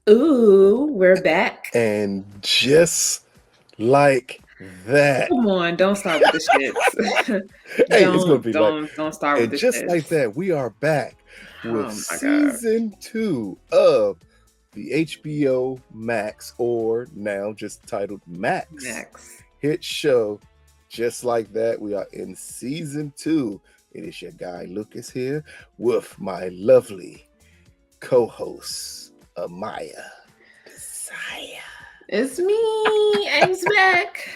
Ooh, we're back. And just like that, Come on, don't start with the shits. hey, it's gonna Don't, be like, don't, don't start with and the just like shits. that, we are back with Oh my god. season 2 of the HBO Max, or now just titled Max, Max. hit show. Just like that, we are in season 2. It is your guy Lucas here with my lovely co-host Amaya Desire. It's me. Ace back.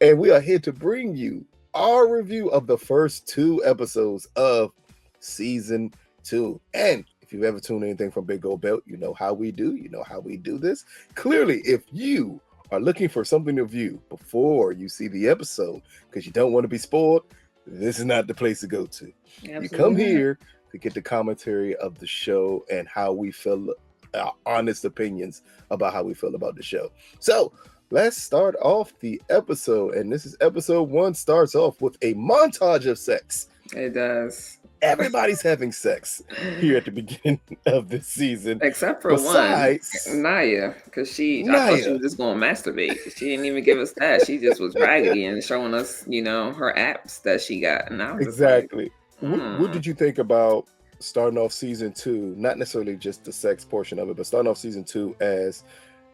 And we are here to bring you our review of the first 2 episodes of season 2. And if you've ever tuned anything from Big Gold Belt, you know how we do. You know how we do this. Clearly, if you are looking for something to view before you see the episode because you don't want to be spoiled, this is not the place to go to. You come Absolutely not. here to get the commentary of the show and how we feel, our honest opinions about how we feel about the show. So let's start off the episode. And this is episode 1, starts off with a montage of sex. It does. Everybody's having sex here at the beginning of this season. Except for one, Besides Naya, because I thought she Naya. was just going to masturbate. She didn't even give us that. She just was raggedy and showing us, her apps that she got. And I was just like, Exactly. What hmm. did you think about starting off season 2? Not necessarily just the sex portion of it, but starting off season 2 as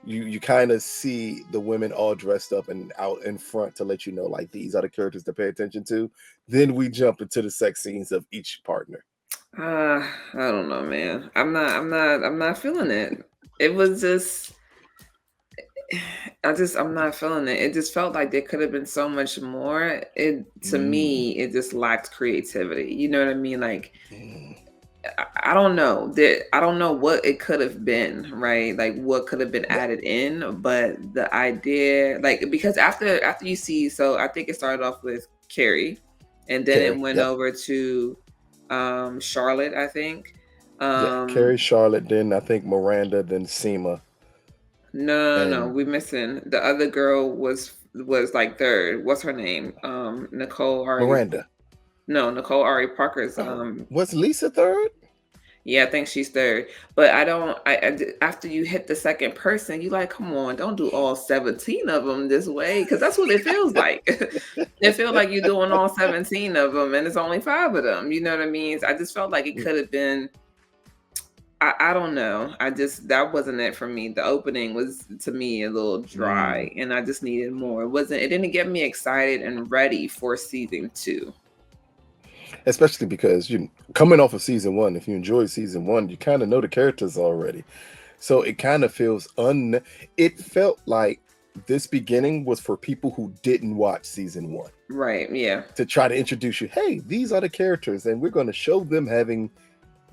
you kind of see the women all dressed up and out in front to let you know, like, these are the characters to pay attention to. Then we jump into the sex scenes of each partner. I don't know, man. I'm not feeling it. It was just I'm not feeling it. It just felt like there could have been so much more. To Mm. me, it just lacked creativity. You know what I mean? Like Mm. I don't know. I don't know what it could have been, right? Like what could have been Yeah, added in, but the idea, like because after you see, so I think it started off with Carrie, and then it Carrie. went Yep. over to Charlotte, I think. Yeah, Carrie, Um Charlotte, then I think Miranda, then Seema, no, and we missing the other girl was like third. What's her name? Nicole Ari. Miranda. No, Nicole Ari Parker's Oh, was Lisa third? Yeah, I think she's third. But I don't. After you hit the second person, you like, come on, don't do all 17 of them this way, because that's what it feels like. It feels like you're doing all 17 of them, and it's only five of them. You know what I mean? I just felt like it could have been. I don't know. That wasn't it for me. The opening was to me a little Mm. dry, and I just needed more. It wasn't. It didn't get me excited and ready for season two. Especially because you coming off of season 1, if you enjoyed season 1, you kind of know the characters already. So it kind of feels it felt like this beginning was for people who didn't watch season 1 Right? Yeah. to try to introduce you. Hey, these are the characters, and we're going to show them having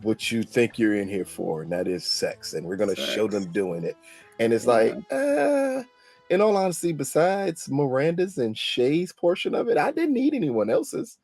what you think you're in here for, and that is sex, and we're going to show them Sucks. doing it. And it's Yeah. like, in all honesty, besides Miranda's and Shay's portion of it, I didn't need anyone else's.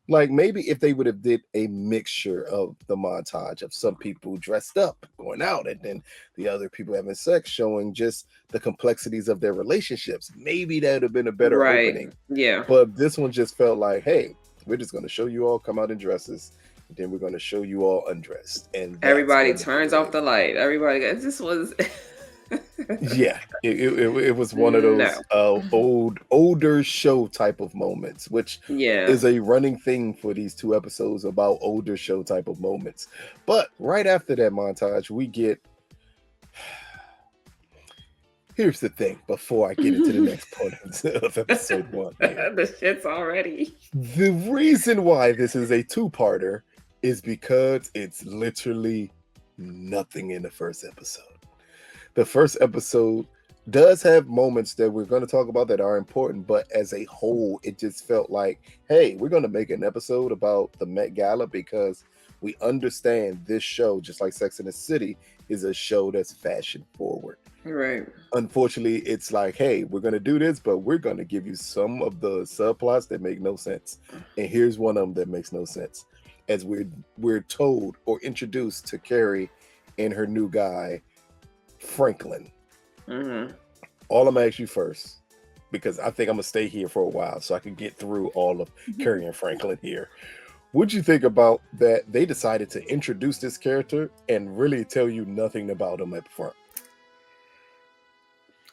Like, maybe if they would have did a mixture of the montage of some people dressed up going out and then the other people having sex, showing just the complexities of their relationships, maybe that would have been a better Right. opening. Yeah. But this one just felt like, hey, we're just going to show you all come out in dresses, and then we're going to show you all undressed, and that's Everybody going to be turns off it. the light. Everybody, it just was. Yeah, it was one of No. those older show type of moments, which Yeah. is a running thing for these 2 episodes about older show type of moments. But right after that montage, we get, here's the thing before I get into the The next part of episode 1 here. shits already. The reason why this is a two-parter is because it's literally nothing in the first episode. The first episode does have moments that we're going to talk about that are important, but as a whole, it just felt like, hey, we're going to make an episode about the Met Gala because we understand this show, just like Sex and the City, is a show that's fashion forward. Right. Unfortunately, it's like, hey, we're going to do this, but we're going to give you some of the subplots that make no sense. And here's one of them that makes no sense. As we're told or introduced to Carrie and her new guy, Franklin. Hmm. All I'm gonna ask you first, because I think I'm gonna stay here for a while so I can get through all of Carrie and Franklin here. What'd you think about that they decided to introduce this character and really tell you nothing about him up front?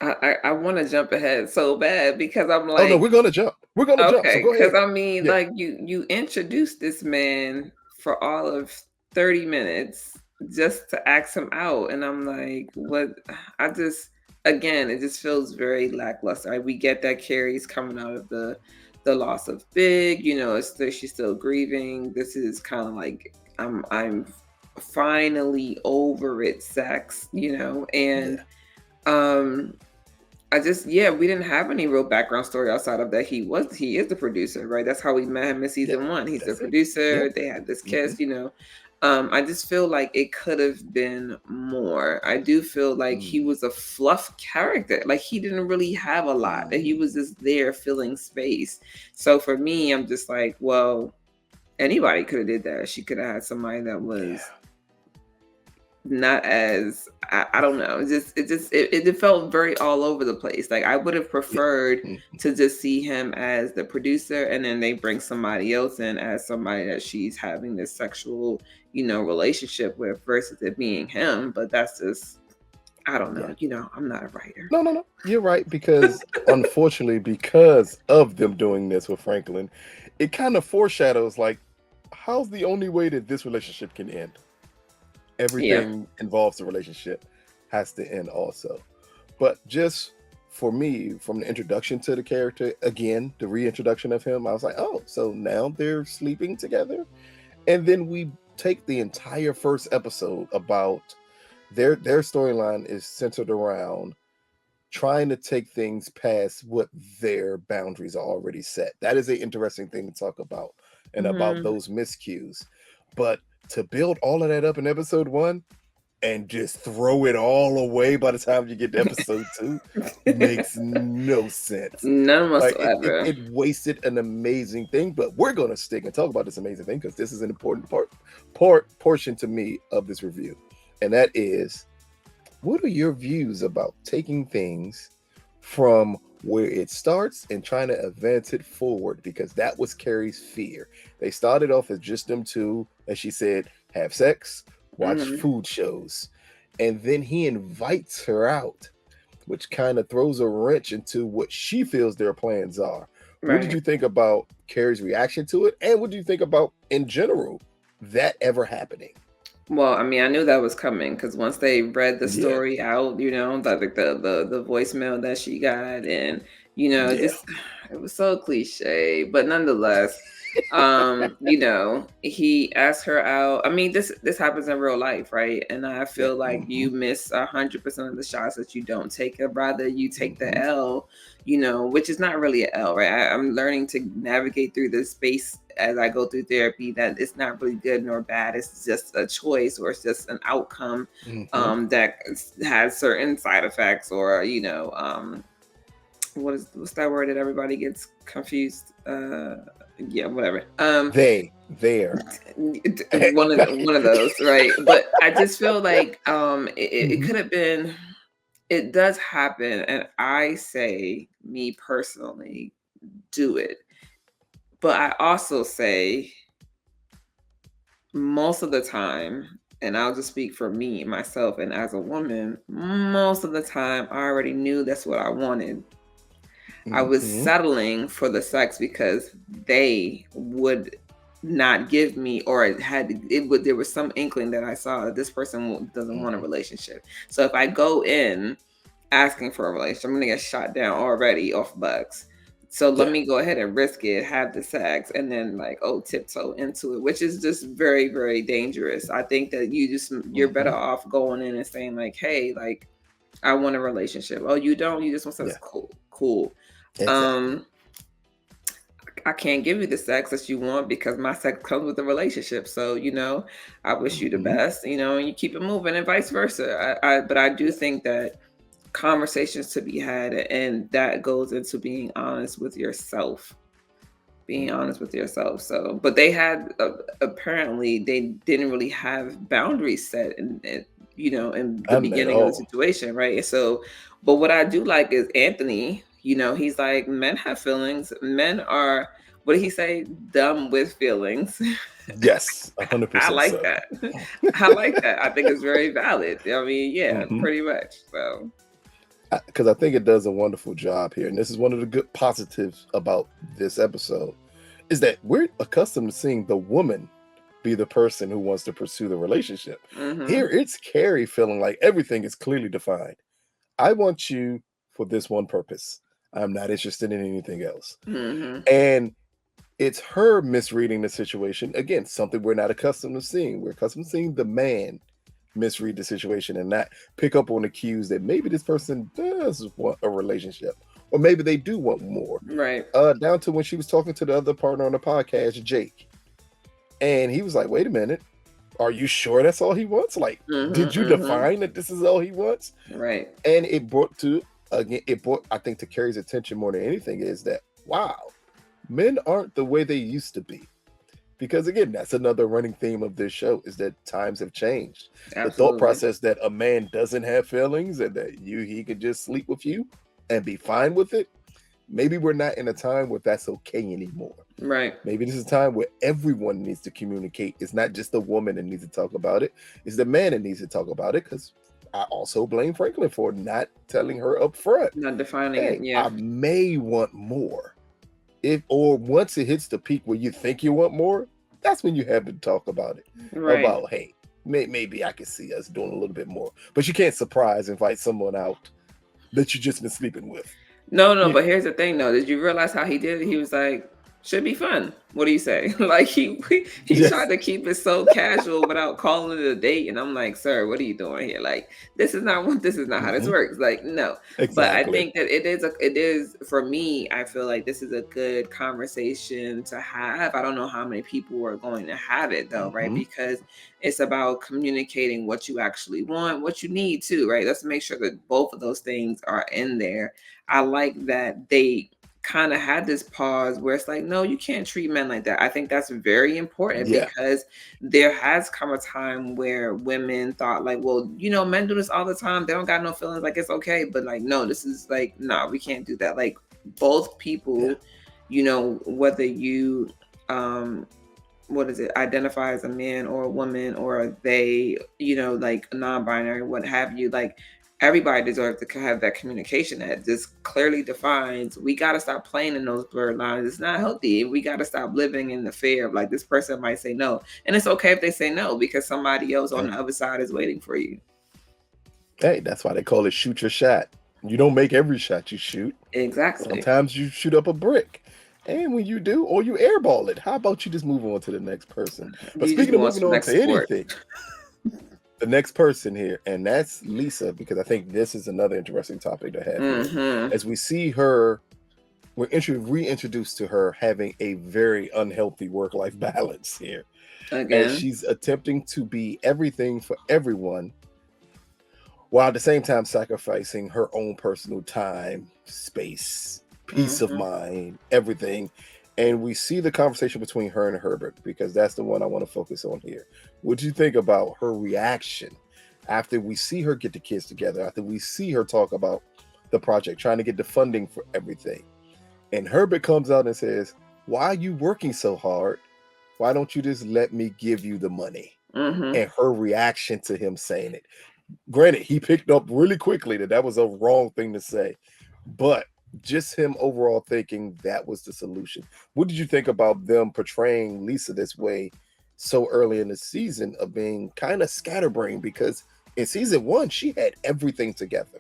I want to jump ahead so bad because I'm Oh no, like, we're gonna jump. We're gonna jump. So okay, go because ahead. I mean, Yeah, like you introduced this man for all of 30 minutes just to ask him out, and I'm like, what? I just again, it just feels very lackluster. We get that Carrie's coming out of the loss of Big, she's still grieving. This is kind of like I'm finally over it, sex, and yeah, um yeah, we didn't have any real background story outside of that he is the producer, right? That's how we met him in yeah. season one. He's the That's it. Yep. producer. They had this Mm-hmm. kiss. I just feel like it could have been more. I do feel like he Mm, was a fluff character. Like he didn't really have a lot. That he mm, was just there filling space. So for me, I'm just like, well, anybody could have did that. She could have had somebody that was yeah. not as I don't know. It felt very all over the place. Like I would have Yeah. preferred Mm, to just see him as the producer and then they bring somebody else in as somebody that she's having this sexual, relationship with versus it being him. But that's just I don't know. yeah. I'm not a writer. No, no, no. You're right because unfortunately, because of them doing this with Franklin, it kind of foreshadows like how's the only way that this relationship can end. Yeah. Everything involves the relationship has to end also. But just for me, from the introduction to the character, again, the reintroduction of him, I was like, oh, so now they're sleeping together. And then we take the entire first episode about their storyline is centered around trying to take things past what their boundaries are already set. That is an interesting thing to talk about and about Hmm. those miscues. But to build all of that up in episode one and just throw it all away by the time you get to episode two makes no sense. None Like it whatsoever. wasted an amazing thing, but we're gonna stick and talk about this amazing thing because this is an important portion to me of this review, and that is what are your views about taking things from where it starts and trying to advance it forward? Because that was Carrie's fear. They started off as just them two, as she said, have sex, watch Hmm. food shows. And then he invites her out, which kind of throws a wrench into what she feels their plans are. What did Right. you think about Carrie's reaction to it? And what do you think about, in general, that ever happening? Well, I mean, I knew that was coming because once they read the Yeah, story out, like the voicemail that she got, and yeah. just it was so cliche, but nonetheless, he asked her out. I mean, this happens in real life, right? And I Yeah. feel like Mm-hmm. you miss 100% of the shots that you don't take. It rather you take the Mm-hmm. L, which is not really an L, right? I'm learning to navigate through this space as I go through therapy that it's not really good nor bad. It's just a choice or it's just an outcome Mm-hmm. that has certain side effects or what's that word that everybody gets confused? Yeah, whatever. There. One of those, right? But I just feel like it Mhm. could have been. It does happen, and I say, me personally, do it. But I also say most of the time, and I'll just speak for me, myself, and as a woman, most of the time, I already knew that's what I wanted. I was Mhm. settling for the sex because they would not give me, or there was some inkling that I saw that this person doesn't want a Mhm. relationship. So if I go in asking for a relationship, I'm gonna get shot down already off bucks. So let Yeah. me go ahead and risk it, have the sex, and then like, oh, tiptoe into it, which is just very, very dangerous. I think that you're better Mhm. off going in and saying like, hey, like, I want a relationship. Oh, you don't? You just want sex? Yeah. Cool, cool. Exactly. Um, I can't give you the sex that you want because my sex comes with the relationship. So, I wish you the Mhm. best, and you keep it moving and vice versa. But I do Yeah. think that conversations to be had, and that goes into being honest with yourself. Being Mhm. honest with yourself. So, but they had apparently they didn't really have boundaries set in the None at beginning of the all. situation, right? So, but what I do like is Anthony. He's like men have feelings. Men are what did he say? Dumb with feelings. Yes, I 100% like so. that. I like that. I think it's very valid. I mean, yeah, Hmm. pretty much. So, Because I think it does a wonderful job here, and this is one of the good positives about this episode, is that we're accustomed to seeing the woman be the person who wants to pursue the relationship. Here, mhm, it's Carrie feeling like everything is clearly defined. I want you for this one purpose. I'm not interested in anything else. mhm, And it's her misreading the situation. Again, something we're not accustomed to seeing. We're accustomed to seeing the man misread the situation and not pick up on the cues that maybe this person does want a relationship, or maybe they do want more. right. Down to when she was talking to the other partner on the podcast, Jake, and he was like, "Wait a minute, are you sure that's all he wants? Like, Mhm, did you mhm, define that this is all he wants?" right. And it brought to again, it brought I think to Carrie's attention more than anything is that wow, men aren't the way they used to be. Because again, that's another running theme of this show is that times have changed. The thought Absolutely. process that a man doesn't have feelings and that he could just sleep with you and be fine with it. Maybe we're not in a time where that's okay anymore. Right. Maybe this is a time where everyone needs to communicate. It's not just the woman that needs to talk about it, it's the man that needs to talk about it. Because I also blame Franklin for not telling her up front, Not defining it. hey, Yeah. I may want more. If or once it hits the peak where you think you want more, that's when you have to talk about it. Right. About hey, maybe I can see us doing a little bit more, but you can't surprise invite someone out that you just been sleeping with. No, no, Yeah. but here's the thing though. Did you realize how he did it? He was like, should be fun. What do you say? Like he tried Yes. to keep it so casual without calling it a date. And I'm like, sir, what are you doing here? Like, this is not how this Hmm. works. Like, no. But I Exactly. think that it is for me, I feel like this is a good conversation to have. I don't know how many people are going to have it though, right? Hmm. Because it's about communicating what you actually want, what you need too, right? Let's make sure that both of those things are in there. I like that they kind of had this pause where it's like, no, you can't treat men like that. I think that's very important Yeah. because there has come a time where women thought, like, well, men do this all the time. They don't got no feelings. Like, it's okay. But, like, no, this is like, no, we can't do that. Like, both Yeah. people, whether you, what is it, identify as a man or a woman or they, like non-binary, what have you, like everybody deserves to have that communication that just clearly defines. We got to stop playing in those blurred lines. It's not healthy. We got to stop living in the fear of like this person might say no, and it's okay if they say no because somebody else on Hey, the other side is waiting for you. hey, that's why they call it shoot your shot. You don't make every shot you shoot. Exactly. Sometimes you shoot up a brick. And when you do, or you airball it, how about you just move on to the next person? But You just speaking of move on to moving the on next to sport. anything, the next person here, and that's Lisa, because I think this is another interesting topic to have here. Mm-hmm. As we see her, we're reintroduced to her having a very unhealthy work life balance here, as Again. she's attempting to be everything for everyone while at the same time sacrificing her own personal time, space, peace of Mm-hmm. mind, everything. And we see the conversation between her and Herbert because that's the one I want to focus on here. What do you think about her reaction after we see her get the kids together, after we see her talk about the project, trying to get the funding for everything? And Herbert comes out and says, "Why are you working so hard? Why don't you just let me give you the money?" Mm-hmm. And her reaction to him saying it, granted, he picked up really quickly that that was a wrong thing to say, but just him overall thinking that was the solution. What did you think about them portraying Lisa this way so early in the season of being kind of scatterbrained? Because in season one, she had everything together.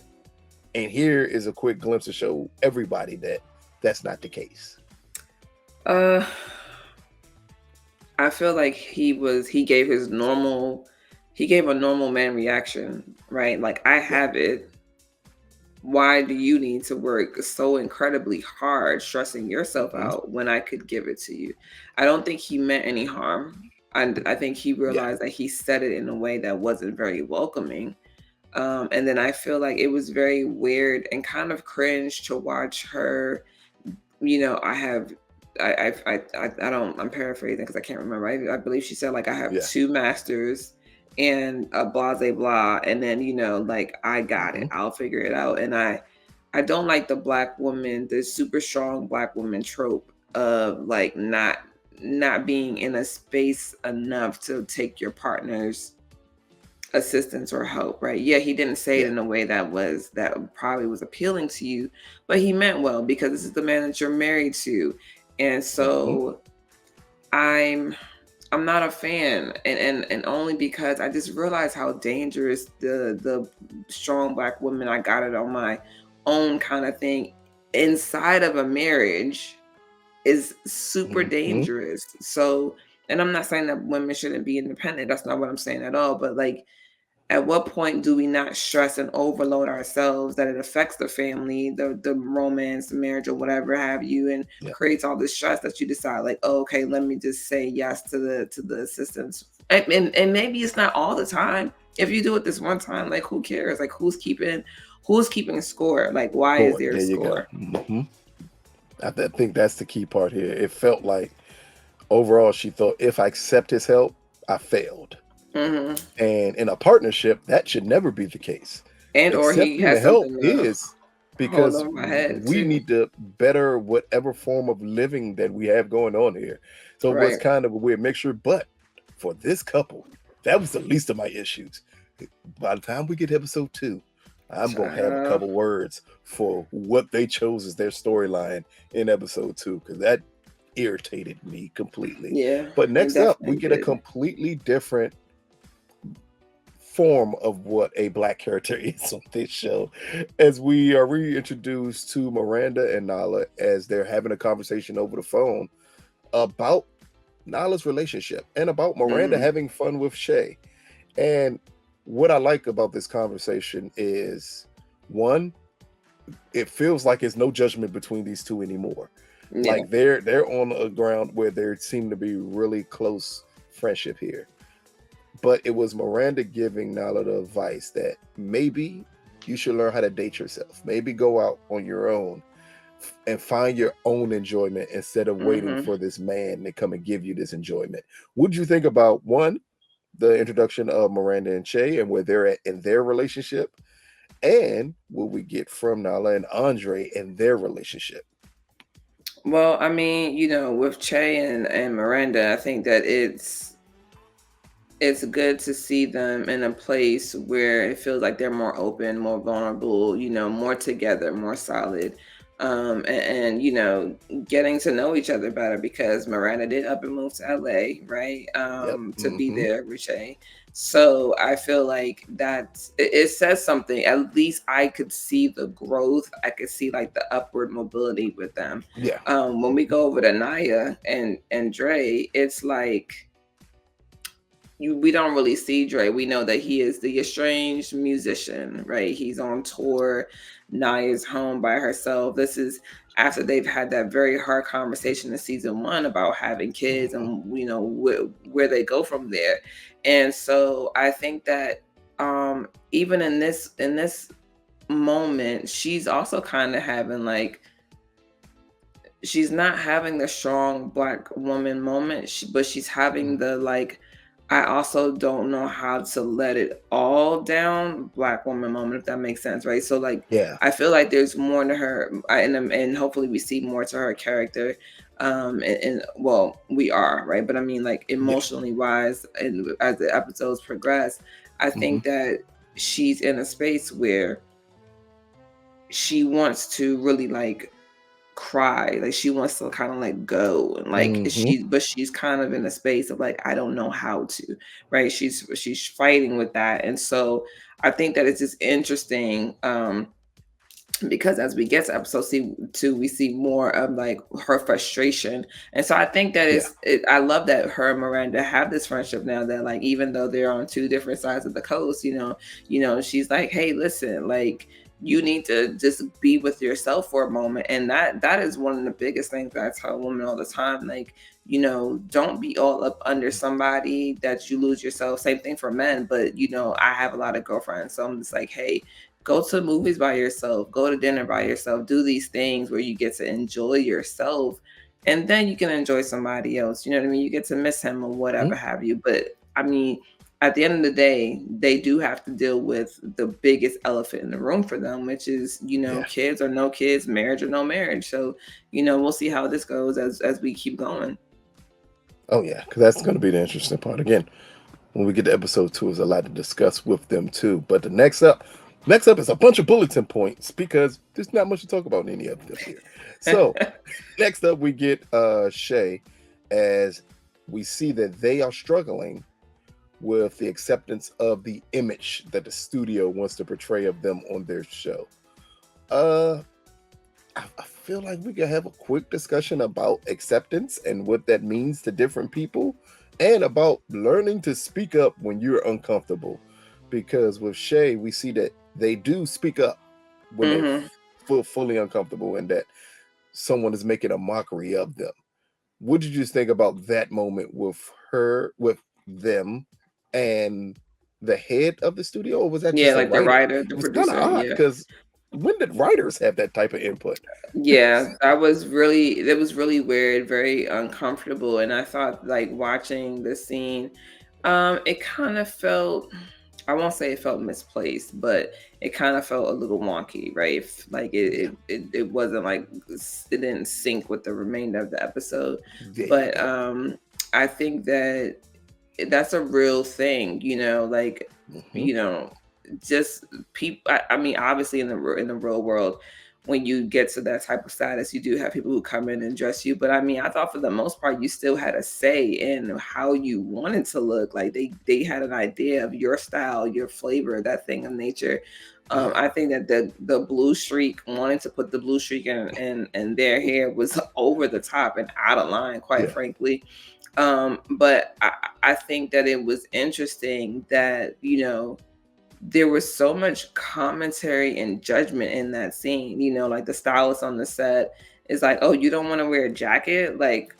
And here is a quick glimpse to show everybody that that's not the case. uh I feel like he gave he gave a normal man reaction, right? Like, I Yeah. have it. Why do you need to work so incredibly hard, stressing yourself Mhm. out when I could give it to you? I don't think he meant any harm. And I think he Yeah. realized that he said it in a way that wasn't very welcoming. And then I feel like it was very weird and kind of cringe to watch her. I have, I don't, I'm paraphrasing because I can't remember. I believe she said like I have Yeah. two masters and a blah blah blah, and then like I got it, Hmm. I'll figure it out. And I don't like the black woman, the super strong black woman trope. of like not being in a space enough to take your partner's assistance or help, right? Yeah, he didn't say it Yeah. in a way that probably was appealing to you, but he meant well because this is the man that you're married to. And Hmm. so I'm I'm not a fan, and only because I just realized how dangerous the strong black woman, I got it on my own kind of thing inside of a marriage is super Hmm. dangerous. So, and I'm not saying that women shouldn't be independent. That's not what I'm saying at all. But like, at what point do we not stress and overload ourselves that it affects the family, the romance, the marriage, or whatever have you, and Yeah. creates all this stress that you decide like, oh, okay, let me just say yes to the assistance, and maybe it's not all the time. If you do it this one time, like who cares? Like who's keeping score? Like why is Score. there a There you go. score? I think that's the key part here. It felt like overall she thought if I accept his help, I failed. Hmm. And in a partnership, that should never be the case. And or he Accepting the has help something to is hold because over my head we too. need to better whatever form of living that we have going on here. So it was Right. kind of a weird mixture, but for this couple, that was the least of my issues. By the time we get to episode 2, I'm gonna have a Child. couple words for what they chose as their storyline in episode 2, because that irritated me completely. Yeah, But it next up, we definitely get a did. completely different form of what a black character is on this show, as we are reintroduced to Miranda and Nala as they're having a conversation over the phone about Nala's relationship and about Miranda Mhm. having fun with Shay. And what I like about this conversation is, one, it feels like it's no judgment between these two anymore. Yeah. Like they're on a ground where there seem to be really close friendship here. But it was Miranda giving Nala the advice that maybe you should learn how to date yourself. Maybe go out on your own and find your own enjoyment instead of waiting Mhm. for this man to come and give you this enjoyment. What do you think about, one, the introduction of Miranda and Che and where they're at in their relationship, and what we get from Nala and Andre in their relationship? Well, I mean, with Che and Miranda, I think that it's good to see them in a place where it feels like they're more open, more vulnerable, more together, more solid. And getting to know each other better because Miranda did up and move to LA, right? Yep. To be Hmm. there with Shay. So I feel like it says something. At least I could see the growth. I could see like the upward mobility with them. Yeah. When we go over to Naya and Dre, it's like we don't really see Dre. We know that he is the estranged musician, right? He's on tour. Naya's home by herself. This is after they've had that very hard conversation in season one about having kids Hmm. and where they go from there. And so I think that even in this moment, she's also kind of having like she's not having the strong black woman moment, but she's having the like, I also don't know how to let it all down black woman moment, if that makes sense, right? So like, Yeah. I feel like there's more to her, and hopefully we see more to her character. And well, we are right, but I mean, like Yeah. emotionally wise, and as the episodes progress, I Hmm. think that she's in a space where she wants to really like cry, like she wants to kind of like go and like Hmm. she's kind of in a space of like I don't know how to, right? She's fighting with that. And so I think that it's just interesting, because as we get to episode two, we see more of like her frustration. And so I think that Yeah. I love that her and Miranda have this friendship now, that like even though they're on two different sides of the coast, she's like, hey, listen, like you need to just be with yourself for a moment. And that is one of the biggest things that I tell women all the time. Like, don't be all up under somebody that you lose yourself. Same thing for men. But I have a lot of girlfriends, so I'm just like, hey, go to movies by yourself, go to dinner by yourself, do these things where you get to enjoy yourself, and then you can enjoy somebody else. You know what I mean? You get to miss him or Mhm. whatever have you. But I mean, at the end of the day, they do have to deal with the biggest elephant in the room for them, which is, Yeah. kids or no kids, marriage or no marriage. So, we'll see how this goes as we keep going. Oh yeah, because that's going to be the interesting part. Again, when we get to episode 2, there's a lot to discuss with them too. But the next up is a bunch of bulletin points because there's not much to talk about in any of them here. So next up, we get Shay, as we see that they are struggling with the acceptance of the image that the studio wants to portray of them on their show. Uh, I feel like we could have a quick discussion about acceptance and what that means to different people, and about learning to speak up when you're uncomfortable. Because with Shay, we see that they do speak up when they're Hmm. fully uncomfortable, and that someone is making a mockery of them. What did you think about that moment with them, and the head of the studio, or was that Yeah, just a like the writer? writer, the It was kind of producer. odd Yeah. because when did writers have that type of input? Yeah, it was really weird, very uncomfortable. And I thought, like, watching the scene, it kind of felt, I won't say it felt misplaced, but it kind of felt a little wonky, right? Like Yeah, it wasn't like, it didn't sync with the remainder of the episode. there you But go. I think that that's a real thing, like, Hmm. you know, just people. I mean, obviously, in the real world, when you get to that type of status, you do have people who come in and dress you. But I mean, I thought for the most part, you still had a say in how you wanted to look. Like, they had an idea of your style, your flavor, that thing of nature. Yeah, I think that the blue streak, wanting to put the blue streak in their hair, was over the top and out of line, quite yeah. frankly. But I think that it was interesting that, there was so much commentary and judgment in that scene. Like, the stylist on the set is like, "Oh, you don't want to wear a jacket?" Like,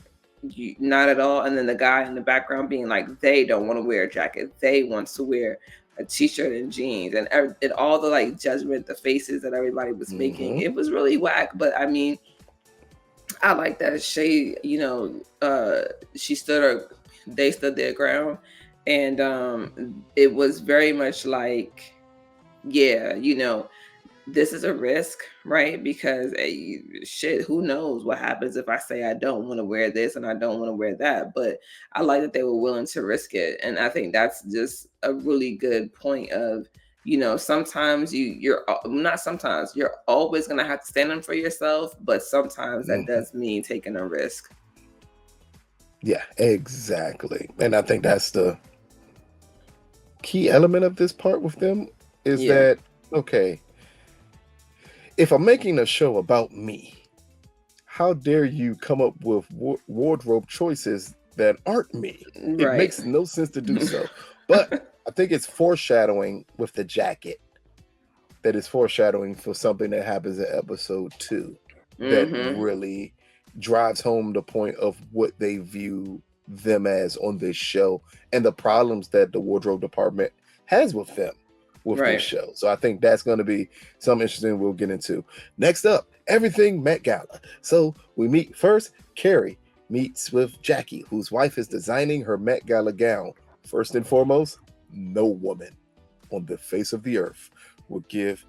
not at all. And then the guy in the background being like, "They don't want to wear a jacket. They want to wear a t-shirt and jeans." And all the, like, judgment, the faces that everybody was making, Hmm. it was really whack. But I mean, I like that Shay, she stood her, they stood their ground. And it was very much like, yeah, this is a risk, right? Because shit, who knows what happens if I say I don't want to wear this and I don't want to wear that. But I like that they were willing to risk it. And I think that's just a really good point of, sometimes not sometimes, you're always going to have to stand up for yourself, but sometimes that Hmm. does mean taking a risk. Yeah, exactly. And I think that's the key element of this part with them, is Yeah. that, okay, if I'm making a show about me, how dare you come up with wardrobe choices that aren't me? It Right. makes no sense to do so. But I think it's foreshadowing with the jacket, that is foreshadowing for something that happens in episode 2, that Hmm. really drives home the point of what they view them as on this show, and the problems that the wardrobe department has with them with this Right. show. So I think that's going to be something interesting we'll get into. Next up, everything Met Gala. So we meet first, Carrie meets with Jackie, whose wife is designing her Met Gala gown. First and foremost, no woman on the face of the earth will give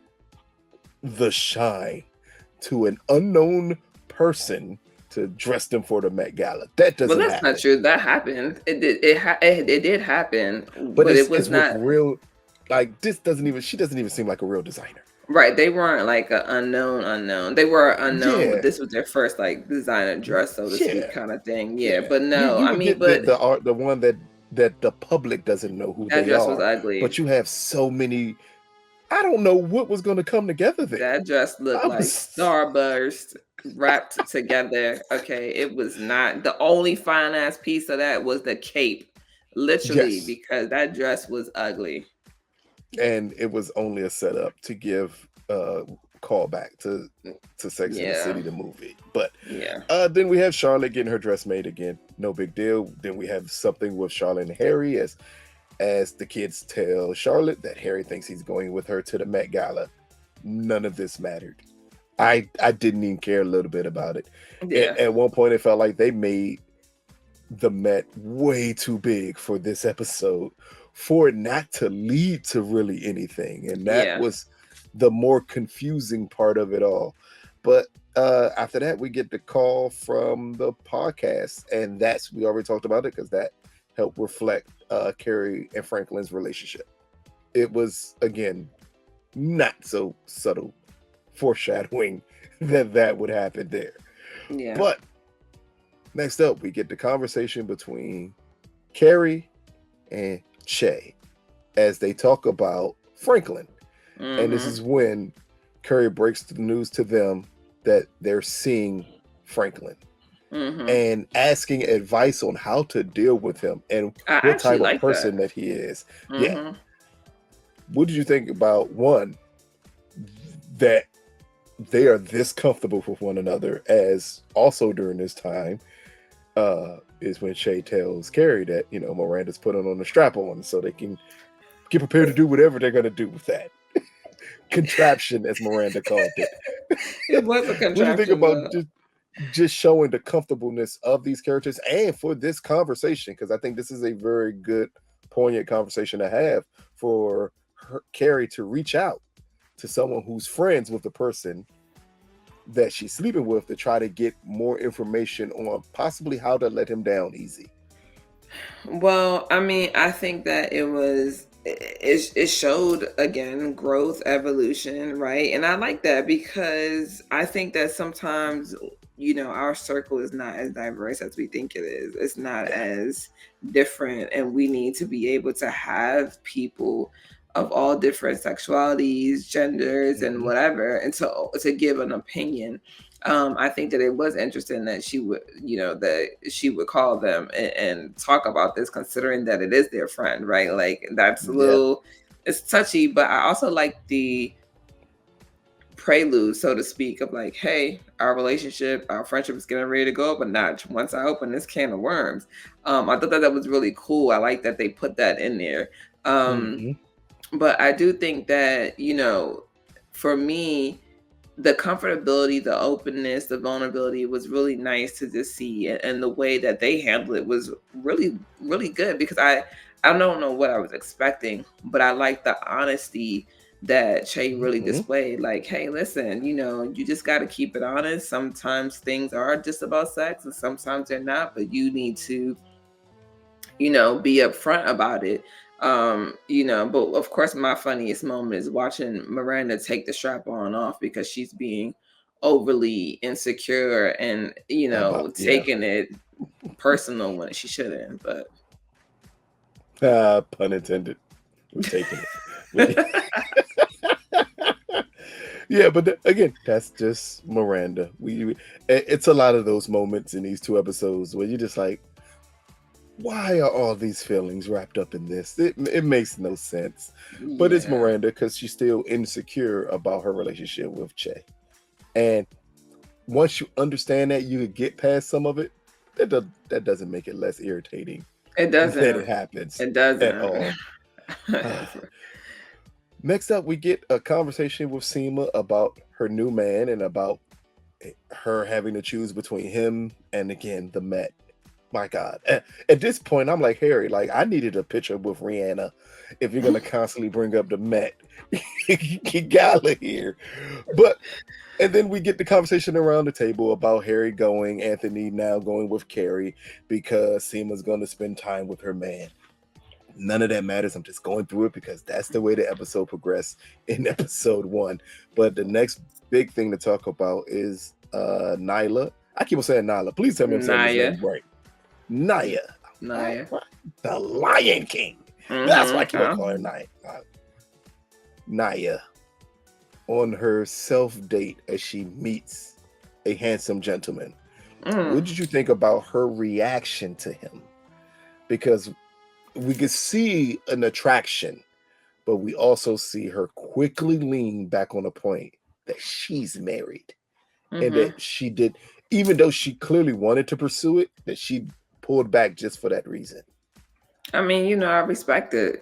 the shine to an unknown person to dress them for the Met Gala. That Well, doesn't that's not happen. true. That happened. It did happen, But but it was it's with not. real, like, this doesn't even she doesn't even seem like a real designer. Right, they weren't like a unknown. They were unknown, but Yeah. this was their first, like, designer dress, so to speak, Yeah. kinda thing. Yeah, Yeah. but You no, you I would mean, get but the art, the one that the public doesn't know who that they dress was are, ugly. but you have so many. I don't know what was going to come together there. That dress looked I like was Starburst wrapped together. Okay, it was not, the only fine ass piece of that was the cape, literally, yes. because that dress was ugly. And it was only a setup to give callback to Sex and the Yeah, City, the movie. But yeah. then we have Charlotte getting her dress made again. No big deal. Then we have something with Charlotte and Harry, as the kids tell Charlotte that Harry thinks he's going with her to the Met Gala. None of this mattered. I didn't even care a little bit about it. Yeah. At one point, it felt like they made the Met way too big for this episode, for it not to lead to really anything. And that Yeah. was the more confusing part of it all. But after that, we get the call from the podcast, and that's we already talked about it because that helped reflect Carrie and Franklin's relationship. It was again not so subtle foreshadowing that that would happen there. Yeah. But next up, we get the conversation between Carrie and Che as they talk about Franklin. And this Mm-hmm. is when Carrie breaks the news to them that they're seeing Franklin Mm-hmm. and asking advice on how to deal with him and I what actually type of like that. person that he is. Yeah. Mm-hmm. What did you think about one, that they are this comfortable with one another, as also during this time is when Shay tells Carrie that, Miranda's putting on the strap on so they can get prepared to do whatever they're going to do with that contraption, as Miranda called it. It was a What do you think contraption, about though. just showing the comfortableness of these characters and for this conversation? Because I think this is a very good, poignant conversation to have for Carrie to reach out to someone who's friends with the person that she's sleeping with to try to get more information on possibly how to let him down easy. Well, I mean, I think that it showed again growth, evolution, right? And I like that because I think that sometimes our circle is not as diverse as we think it is. It's not Yeah. as different, and we need to be able to have people of all different sexualities, genders, and Mm-hmm. whatever, and to give an opinion. I think that it was interesting that she would call them and talk about this, considering that it is their friend, right? Like that's a Yeah. little, it's touchy, but I also like the prelude, so to speak, of like, hey, our relationship, our friendship is getting ready to go up a notch once I open this can of worms. I thought that was really cool. I like that they put that in there. Um, Mm-hmm. but I do think that, for me, the comfortability, the openness, the vulnerability was really nice to just see, and the way that they handled it was really, really good because I don't know what I was expecting, but I like the honesty that Che really Mm-hmm. displayed. Like, hey, listen, you just got to keep it honest. Sometimes things are just about sex, and sometimes they're not, but you need to be upfront about it. But of course my funniest moment is watching Miranda take the strap on off because she's being overly insecure and About, yeah. taking it personal when she shouldn't. But Pun intended. We're taking it. But yeah, but again, that's just Miranda. It's a lot of those moments in these two episodes where you're just like, why are all these feelings wrapped up in this? It makes no sense. But it's yeah, Miranda because she's still insecure about her relationship with Che. And once you understand that, you could get past some of it. That doesn't make it less irritating it that it doesn't. happens It at doesn't. all. Next up, we get a conversation with Seema about her new man and about her having to choose between him and again the Met. My God. At this point, I'm like, Harry, like I needed a picture with Rihanna. If you're gonna constantly bring up the Met Gala here. But and then we get the conversation around the table about Harry going, Anthony now going with Carrie because Seema's gonna spend time with her man. None of that matters. I'm just going through it because that's the way the episode progressed in episode 1. But the next big thing to talk about is Nyla. I keep on saying Nyla. Please tell me I'm saying his Naya. name right. Naya. Naya. The Lion King. That's why I Mm-hmm. keep on calling her Naya. Naya on her self date as she meets a handsome gentleman. What Mm. did you think about her reaction to him? Because we could see an attraction, but we also see her quickly lean back on the point that she's married and Mm-hmm. that she did, even though she clearly wanted to pursue it, that she pulled back just for that reason. I mean, I respect it.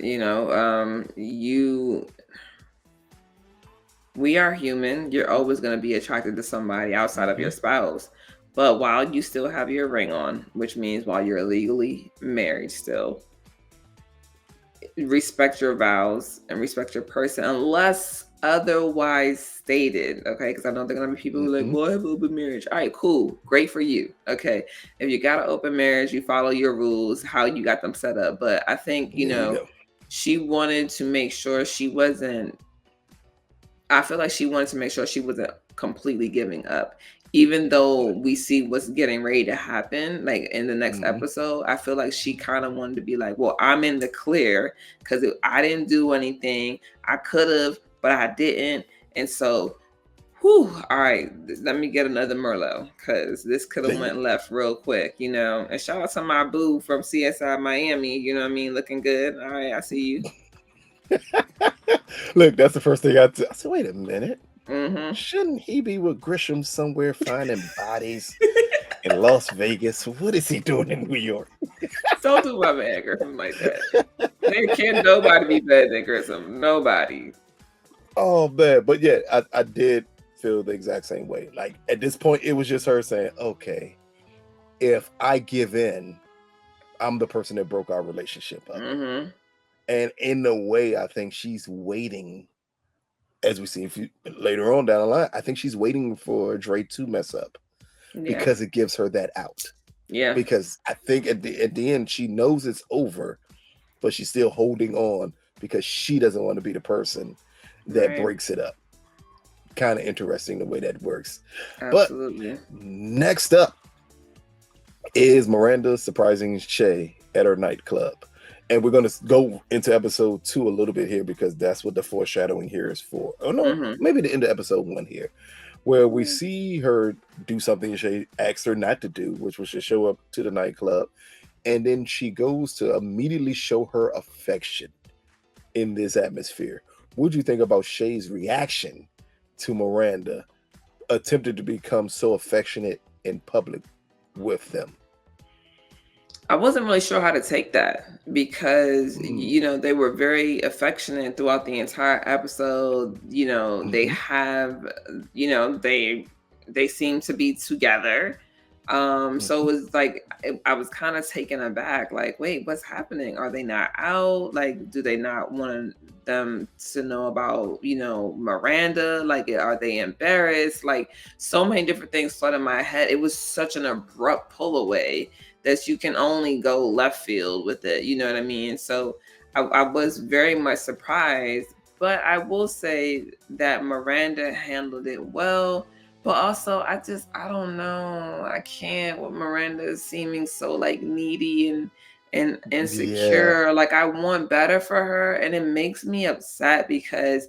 We are human. You're always going to be attracted to somebody outside of Mm-hmm. your spouse. But while you still have your ring on, which means while you're legally married still, respect your vows and respect your person unless otherwise stated. Okay, because I know there are gonna be people who are like, Mm-hmm. well, I have open marriage. All right, cool, great for you. Okay, if you got an open marriage, you follow your rules, how you got them set up. But I think, There you go. she wanted to make sure she wasn't, I feel like she wanted to make sure she wasn't completely giving up. Even though we see what's getting ready to happen, like in the next Mm-hmm. episode, I feel like she kind of wanted to be like, well, I'm in the clear because I didn't do anything. I could have, but I didn't. And so, whew, all right, let me get another Merlot because this could have There you went left real quick, And shout out to my boo from CSI Miami, you know what I mean? Looking good. All right, I see you. Look, that's the first thing I said, wait a minute. Mm-hmm. Shouldn't he be with Grisham somewhere finding bodies in Las Vegas? What is he doing in New York? Don't do my man Grissom like that. There can nobody be better than Grissom. Nobody. Oh man, but yeah, I did feel the exact same way. Like at this point, it was just her saying, "Okay, if I give in, I'm the person that broke our relationship up." Mm-hmm. And in a way, I think she's waiting, as we see later on down the line. I think she's waiting for Dre to mess up Yeah. because it gives her that out. Yeah. Because I think at the end she knows it's over, but she's still holding on because she doesn't want to be the person that Right. breaks it up. Kind of interesting the way that works. But Absolutely. next up is Miranda surprising Che at her nightclub. And we're going to go into episode 2 a little bit here because that's what the foreshadowing here is for. Oh, no, Mm-hmm. maybe the end of episode 1 here, where we see her do something she asked her not to do, which was to show up to the nightclub. And then she goes to immediately show her affection in this atmosphere. What do you think about Shay's reaction to Miranda attempted to become so affectionate in public with them? I wasn't really sure how to take that because, Mm. they were very affectionate throughout the entire episode. They Hmm. have, they seem to be together. So it Hmm. was like I was kind of taken aback, like, wait, what's happening? Are they not out? Like, do they not want them to know about, Miranda? Like, are they embarrassed? Like, so many different things flooded in my head. It was such an abrupt pull away that you can only go left field with it. You know what I mean? So I was very much surprised, but I will say that Miranda handled it well. But also, I don't know. I can't with Miranda seeming so like needy and Yeah. insecure. Like I want better for her, and it makes me upset because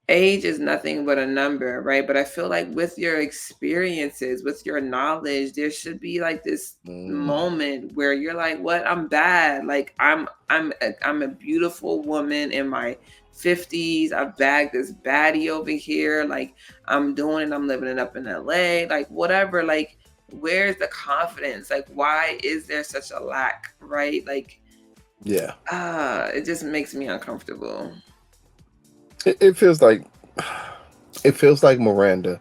age is nothing but a number, right? But I feel like with your experiences, with your knowledge, there should be like this Mm. moment where you're like, "What? I'm bad. Like I'm a beautiful woman in my 50s. I've bagged this baddie over here. Like I'm doing it. I'm living it up in LA. Like whatever. Like where's the confidence? Like why is there such a lack, right? Like Yeah. it just makes me uncomfortable. It feels like it feels like Miranda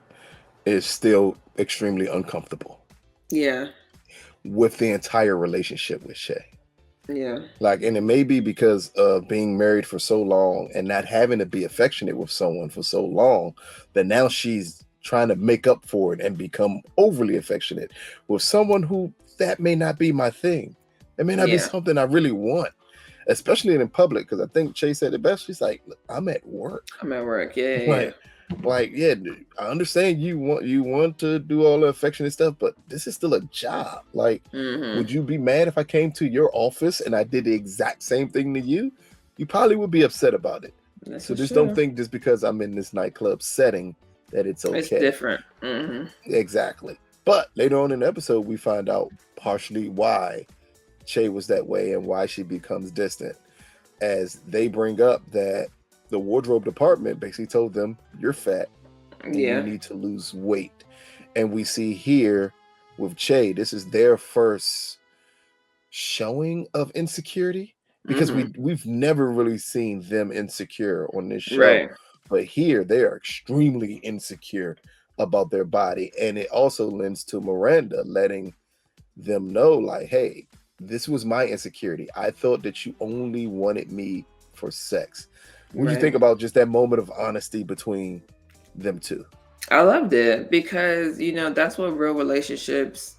is still extremely uncomfortable Yeah. with the entire relationship with Shay. Yeah. Like, and it may be because of being married for so long and not having to be affectionate with someone for so long that now she's trying to make up for it and become overly affectionate with someone who that may not be my thing. It may not be Yeah. something I really want, especially in public. Because I think Chase said it best. She's like, "Look, I'm at work. I'm at work. Yeah, yeah, yeah. Like, yeah, dude, I understand you want to do all the affectionate stuff, but this is still a job. Like, would Mhm. you be mad if I came to your office and I did the exact same thing to you? You probably would be upset about it. This So is just don't true. think just because I'm in this nightclub setting that it's It's okay. different. Mhm. Exactly. But later on in the episode, we find out partially why Che was that way and why she becomes distant, as they bring up that the wardrobe department basically told them, "You're fat and you Yeah. need to lose weight." And we see here with Che, this is their first showing of insecurity because Mhm. we've never really seen them insecure on this show, Right. but here they are extremely insecure about their body, and it also lends to Miranda letting them know, like, hey, this was my insecurity. I thought that you only wanted me for sex. What do you think Right. about just that moment of honesty between them two? I loved it because, that's what real relationships,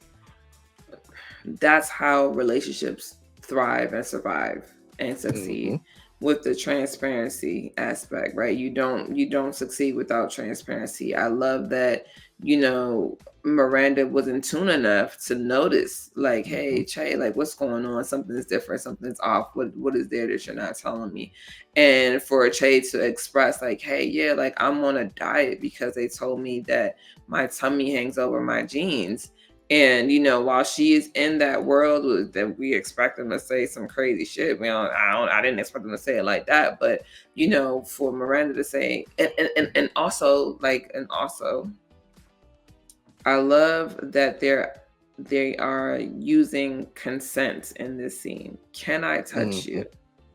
that's how relationships thrive and survive and Hmm. succeed, with the transparency aspect, right? You don't succeed without transparency. I love that, you know Miranda was in tune enough to notice, like, Hmm. hey, Che, like, what's going on? Something's different, something's off. What is there that you're not telling me? And for Che to express, like, hey, yeah, like, I'm on a diet because they told me that my tummy hangs over my jeans. And while she is in that world that we expect them to say some crazy shit, I didn't expect them to say it like that, but for Miranda to say, and also, I love that they are using consent in this scene. Can I touch Hmm. you?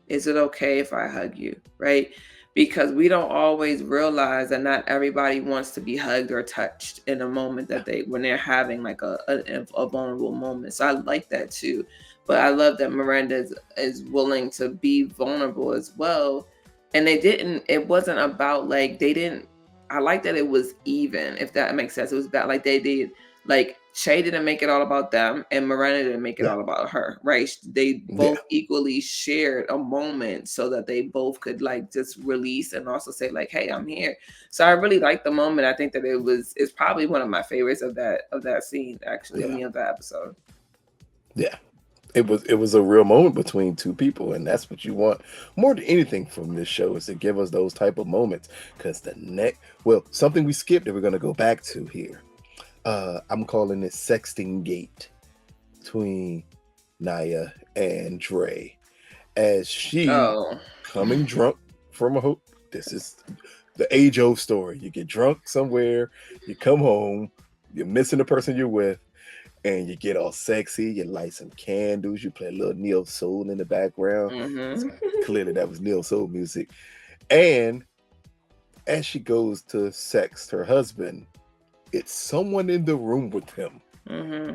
Is it okay if I hug you? Right? Because we don't always realize that not everybody wants to be hugged or touched in a moment Yeah. that when they're having like a vulnerable moment. So I like that too. But I love that Miranda is willing to be vulnerable as well. And it wasn't about, like, they didn't, I like that it was even, if that makes sense. It was about, like, they did, like, Shay didn't make it all about them, and Miranda didn't make it Yeah. all about her, right? They Yeah. both equally shared a moment so that they both could, like, just release and also say, like, hey, I'm here. So I really liked the moment. I think that it's probably one of my favorites of that scene, actually. I Yeah. mean, of that episode. Yeah. It was a real moment between two people, and that's what you want more than anything from this show, is to give us those type of moments. Because the next, well, something we skipped that we're going to go back to here. I'm calling it sexting gate between Naya and Dre, as she Oh. coming drunk from a this is the age old story. You get drunk somewhere, you come home, you're missing the person you're with, and you get all sexy, you light some candles, you play a little neo soul in the background. It's Hmm. clearly that was neo soul music. And as she goes to sext her husband, it's someone in the room with him. Hmm.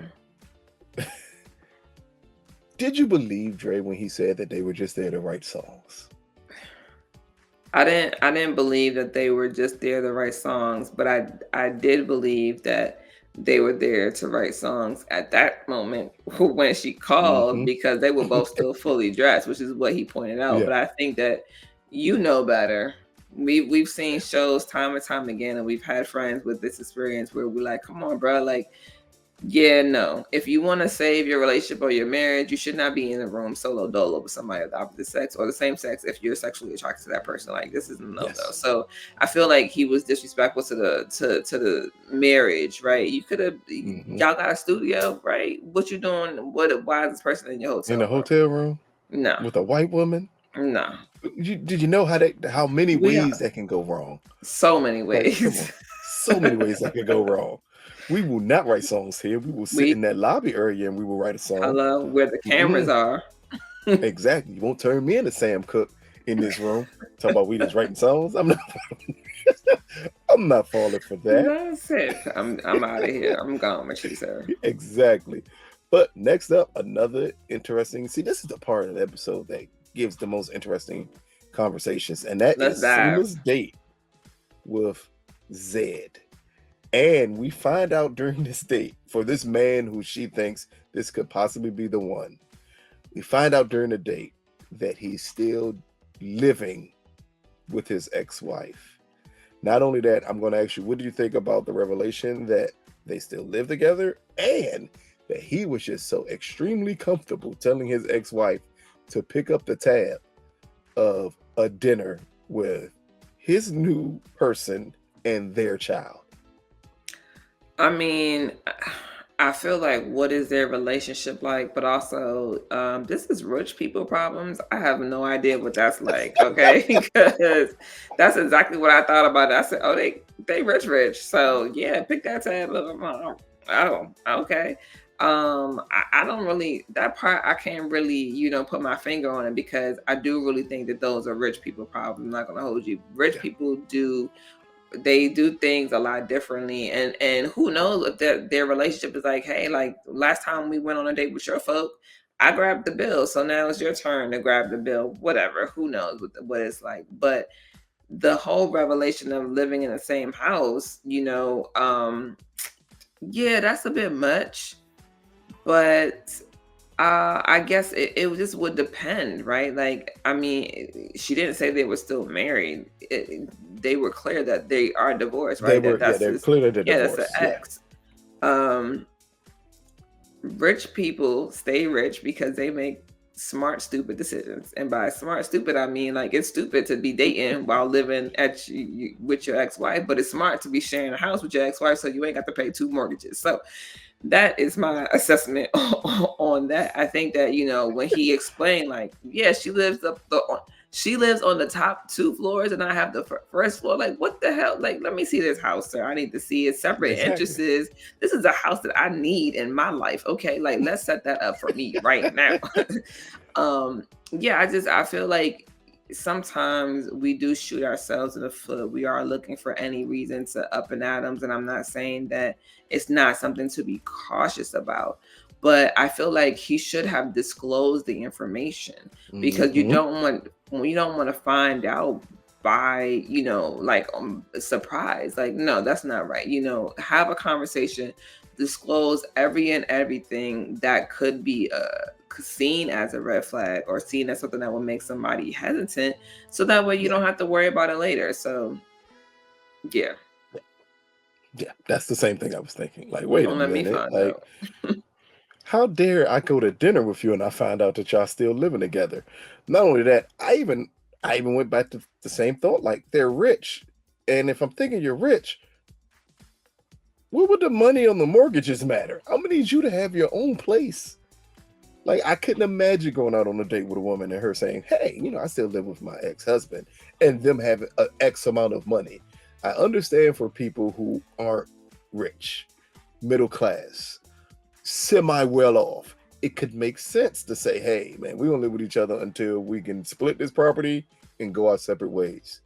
Did you believe Dre when he said that they were just there to write songs? I didn't believe that they were just there to write songs, but I did believe that they were there to write songs at that moment when she called, Hmm. because they were both still fully dressed, which is what he pointed out. Yeah. But I think that you know better. We've seen shows time and time again, and we've had friends with this experience where we're like, come on, bro, like, yeah, no. If you want to save your relationship or your marriage, you should not be in a room solo dolo with somebody of the opposite sex or the same sex if you're sexually attracted to that person. Like, this is a no go. Yes. So I feel like he was disrespectful to the marriage, right? You could have, Hmm. y'all got a studio, right? What you doing? Why is this person in your In hotel a room? hotel room No, with a white woman. no. Did you know how many We ways are that can go wrong? so many Like, come ways. on, so many ways that could go wrong. We will not write songs here. We will sit We in that lobby area and we will write a song. hello, where the cameras Mm-mm. are. Exactly. You won't turn me into Sam Cooke in this room. Talk about we just writing songs. I'm not. I'm not falling for that. That's it. I'm out of here. I'm gone with you, sir. Exactly. But next up, another interesting. See, this is the part of the episode that gives the most interesting conversations, and that Let's is dive. Suma's date with Zed. And we find out during this date, for this man who she thinks this could possibly be the one, we find out during the date that he's still living with his ex-wife. Not only that, I'm going to ask you, what do you think about the revelation that they still live together, and that he was just so extremely comfortable telling his ex-wife to pick up the tab of a dinner with his new person and their child? I mean, I feel like, what is their relationship like? But also, this is rich people problems. I have no idea what that's like. Okay, because that's exactly what I thought about it. I said, oh, they rich. So yeah, pick that tab up. Oh, okay. I don't really, that part, I can't really, put my finger on it, because I do really think that those are rich people problems. I'm not gonna hold you. Rich Yeah. people do things a lot differently, and who knows if their relationship is like, hey, like, last time we went on a date with your folk, I grabbed the bill, so now it's your turn to grab the bill. Whatever, who knows what it's like. But the whole revelation of living in the same house, yeah, that's a bit much. But I guess it just would depend, right? Like, I mean, she didn't say they were still married. They were clear that they are divorced, They right? were, yeah, That's they're his, clearly the yeah, that's the divorce. Yeah, ex. Um, Rich people stay rich because they make smart, stupid decisions. And by smart, stupid, I mean like it's stupid to be dating while living with your ex-wife, but it's smart to be sharing a house with your ex-wife so you ain't got to pay two mortgages. So that is my assessment on that. I think that when he explained, like, yeah, she lives on the top two floors, and I have the first floor. Like, what the hell? Like, let me see this house, sir. I need to see it. Separate exactly. entrances. This is a house that I need in my life. Okay, like let's set that up for me right now. Yeah, I feel like sometimes we do shoot ourselves in the foot. We are looking for any reason to up and atoms, and I'm not saying that it's not something to be cautious about. But I feel like he should have disclosed the information, because Hmm. you don't want to find out by like surprise. Like, no, that's not right. Have a conversation, disclose every and everything that could be seen as a red flag or seen as something that will make somebody hesitant, so that way you Yeah, don't have to worry about it later. So yeah, yeah, that's the same thing I was thinking. Like, wait a don't let me minute, find like, out. how dare I go to dinner with you and I find out that y'all still living together? Not only that, I even went back to the same thought. Like, they're rich, and if I'm thinking you're rich, what would the money on the mortgages matter? I'm gonna need you to have your own place. Like, I couldn't imagine going out on a date with a woman and her saying, "Hey, I still live with my ex-husband," and them having an X amount of money. I understand for people who aren't rich, middle class, semi well off, it could make sense to say, "Hey, man, we gonna live with each other until we can split this property and go our separate ways."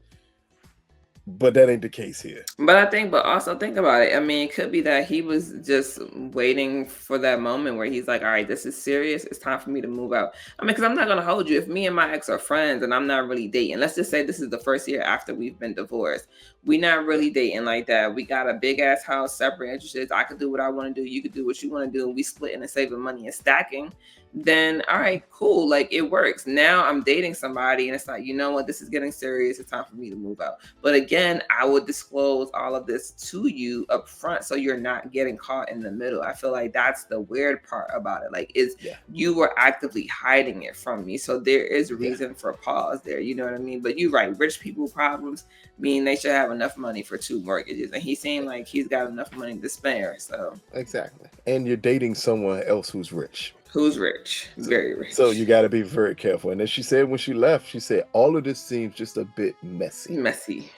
But that ain't the case here. But also think about it. I mean, it could be that he was just waiting for that moment where he's like, all right, this is serious. It's time for me to move out. I mean, because I'm not going to hold you. If me and my ex are friends and I'm not really dating, let's just say this is the first year after we've been divorced. We not Yeah, really dating like that. We got a big ass house, separate interests. I could do what I want to do. You could do what you want to do. And we splitting and saving money and stacking. Then, all right, cool. Like, it works. Now I'm dating somebody and it's like, you know what? This is getting serious. It's time for me to move out. But again, I would disclose all of this to you up front so you're not getting caught in the middle. I feel like that's the weird part about it. Like, is yeah, you were actively hiding it from me. So there is a yeah, reason for pause there. You know what I mean? But you're right. Rich people problems mean they should have enough money for two mortgages. And he seemed like he's got enough money to spare. So exactly. And you're dating someone else who's rich. who's rich? So, Very so you rich. got to be very careful. And then she said when she left, she said, all of this seems just a bit messy. Messy.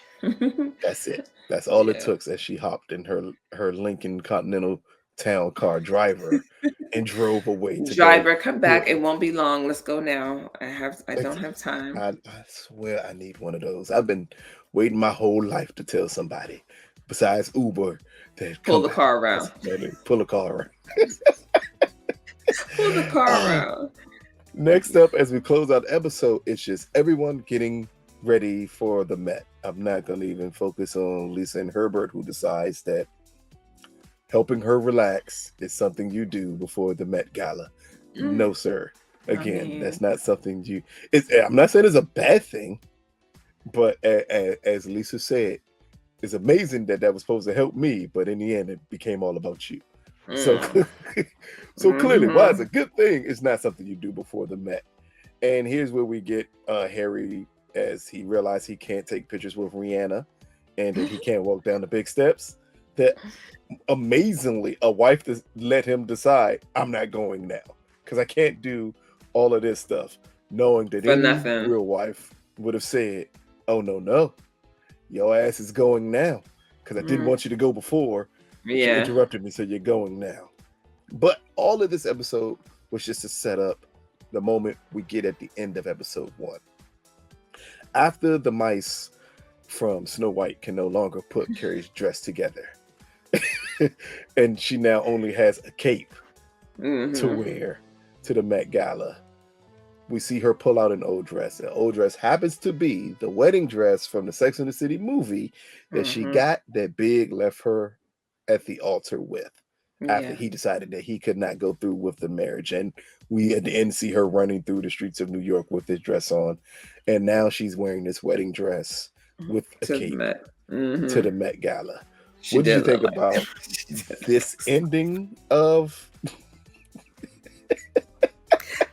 That's it. That's all it Yeah. took as she hopped in her Lincoln Continental Town Car driver and drove away to go Driver, come do back. it. It won't be long. Let's go now. I don't Ex- have time. I swear I need one of those. I've been waiting my whole life to tell somebody besides Uber that Pull come the back. car around. That's pull a car around. Pull the car Uh, around. Next up, as we close out the episode, it's just everyone getting ready for the Met. I'm not going to even focus on Lisa and Herbert, who decides that helping her relax is something you do before the Met Gala. Mm, No, sir. I Again, mean, that's not something you. I'm not saying it's a bad thing, but as Lisa said, it's amazing that that was supposed to help me, but in the end, it became all about you. So, mm, so clearly, while it's hmm a good thing, it's not something you do before the Met. And here's where we get Harry as he realized he can't take pictures with Rihanna and that he can't walk down the big steps. That amazingly, a wife let him decide, I'm not going now because I can't do all of this stuff, knowing that for any nothing. real wife would have said, oh, no, no, your ass is going now because I didn't Mm, want you to go before, but you yeah. interrupted me, so you're going now. But all of this episode was just to set up the moment we get at the end of episode 1. After the mice from Snow White can no longer put Carrie's dress together, and she now only has a cape to Hmm wear, to the Met Gala. We see her pull out an old dress. An old dress happens to be the wedding dress from the Sex and the City movie that she Mhm. got that Big left her at the altar with after Yeah. he decided that he could not go through with the marriage. And we at the end see her running through the streets of New York with this dress on. And now she's wearing this wedding dress with a To the cape Met. to the Mhm. Met Gala. She What did you did look think like about she did this look ending of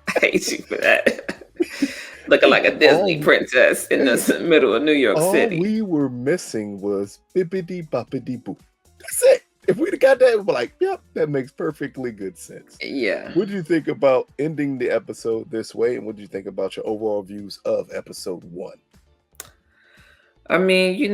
I hate you for that. Looking like a Disney all princess in the middle of New York all City. we were missing was bippity boppity boop. That's it. If we'd have got that, we'd be like, yep, that makes perfectly good sense. Yeah. What did you think about ending the episode this way? And what did you think about your overall views of episode 1? I mean,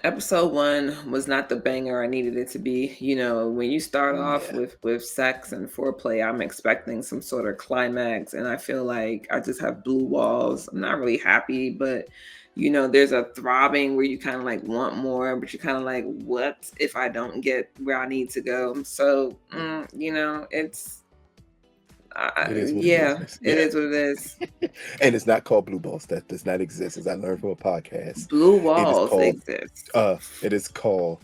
episode 1 was not the banger I needed it to be. When you start off Yeah, with sex and foreplay, I'm expecting some sort of climax, and I feel like I just have blue walls. I'm not really happy, but there's a throbbing where you kind of like want more, but you're kind of like, what if I don't get where I need to go? So, it's it is what it yeah, is. it Yeah. is what it is. And it's not called blue balls. That does not exist, as I learned from a podcast. Blue It is walls called exist. it is called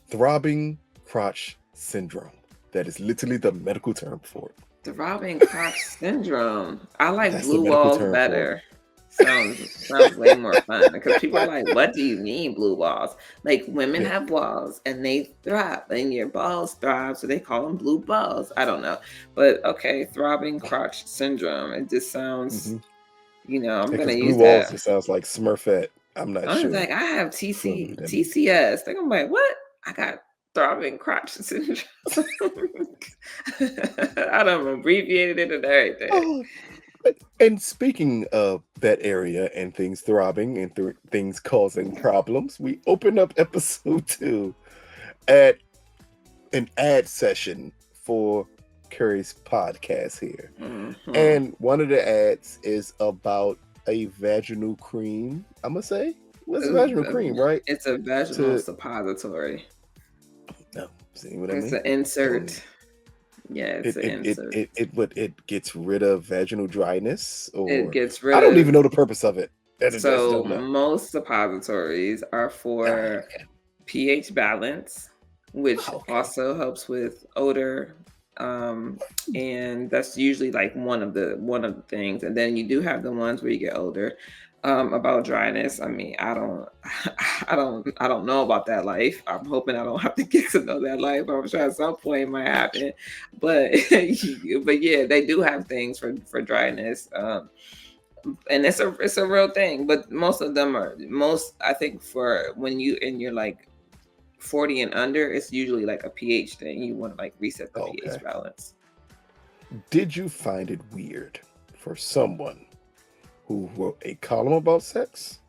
throbbing crotch syndrome. That is literally the medical term for it. Throbbing crotch syndrome. I like That's the blue medical walls term for it. better. Sounds way more fun because people are like, "What do you mean blue balls?" Like women Yeah. have balls and they thrive, and your balls thrive, so they call them blue balls. I don't know, but okay, throbbing crotch syndrome. It just sounds, Mm-hmm. I'm gonna Because blue use walls that. just sounds like Smurfette. I'm not I was sure like, I have for who that means. TCS. They're gonna be like, what? I got throbbing crotch syndrome. I done abbreviated it and everything. Oh, and speaking of that area and things throbbing and things causing problems, we open up episode 2 at an ad session for Curry's podcast here. Mhm. And one of the ads is about a vaginal cream. I'm gonna say, what's a vaginal cream, right? It's a vaginal To suppository. no, see what I It's mean? an And insert. Yeah, it's it an it it insert. it it what it gets rid of vaginal dryness, It or gets I rid don't even of know the purpose of it. I just So don't know. most suppositories are for Okay. pH balance, which Okay. also helps with odor. And that's usually like one of the things. And then you do have the ones where you get older. About dryness. I mean, I don't I don't know about that life. I'm hoping I don't have to get to know that life. I'm sure at some point it might happen. But but yeah, they do have things for dryness. And it's a real thing, but most of them are most I think for when you're like 40 and under, it's usually like a pH thing. You want to like reset the Okay. pH balance. Did you find it weird for someone who wrote a column about sex,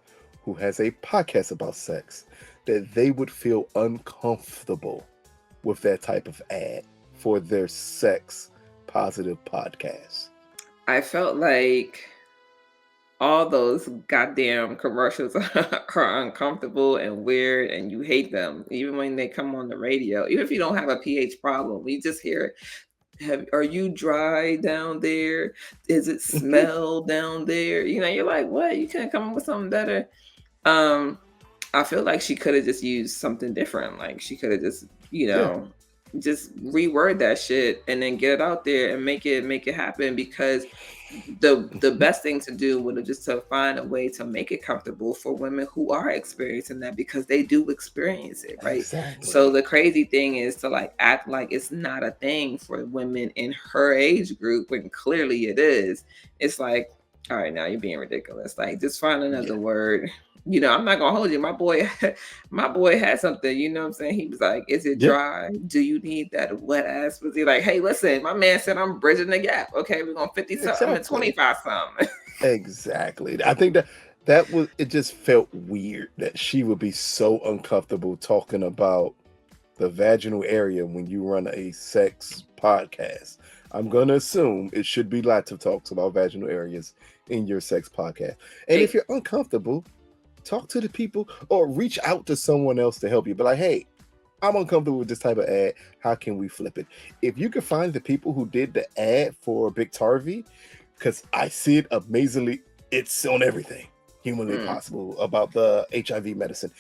who has a podcast about sex, that they would feel uncomfortable with that type of ad for their sex positive podcast? I felt like all those goddamn commercials are uncomfortable and weird and you hate them even when they come on the radio, even if you don't have a pH problem, you just hear it. Are you dry down there? Does it smell down there? You're like, what? You can't come up with something better. Um, I feel like she could have just used something different. Like she could have Yeah, just reword that shit and then get it out there and make it happen because the mhm, best thing to do would have just to find a way to make it comfortable for women who are experiencing that because they do experience it, right? So exactly. the crazy thing is to like act like it's not a thing for women in her age group when clearly it is. It's like, all right, now you're being ridiculous. Like just find Yeah, another word. I'm not gonna hold you. My boy, my boy had something. You know what I'm saying? He was like, "Is it yeah, dry? Do you need that wet ass pussy?" Like, hey, listen, my man said I'm bridging the gap. Okay, we're gonna 50 something. I'm at exactly. 25 something. Exactly. I think that was it just felt weird that she would be so uncomfortable talking about the vaginal area when you run a sex podcast. I'm gonna assume it should be lots of talks about vaginal areas in your sex podcast. And if Hey, you're uncomfortable, talk to the people or reach out to someone else to help you. But like, hey, I'm uncomfortable with this type of ad. How can we flip it? If you could find the people who did the ad for Big Tarvey, because I see it amazingly, it's on everything humanly Mm. possible about the HIV medicine.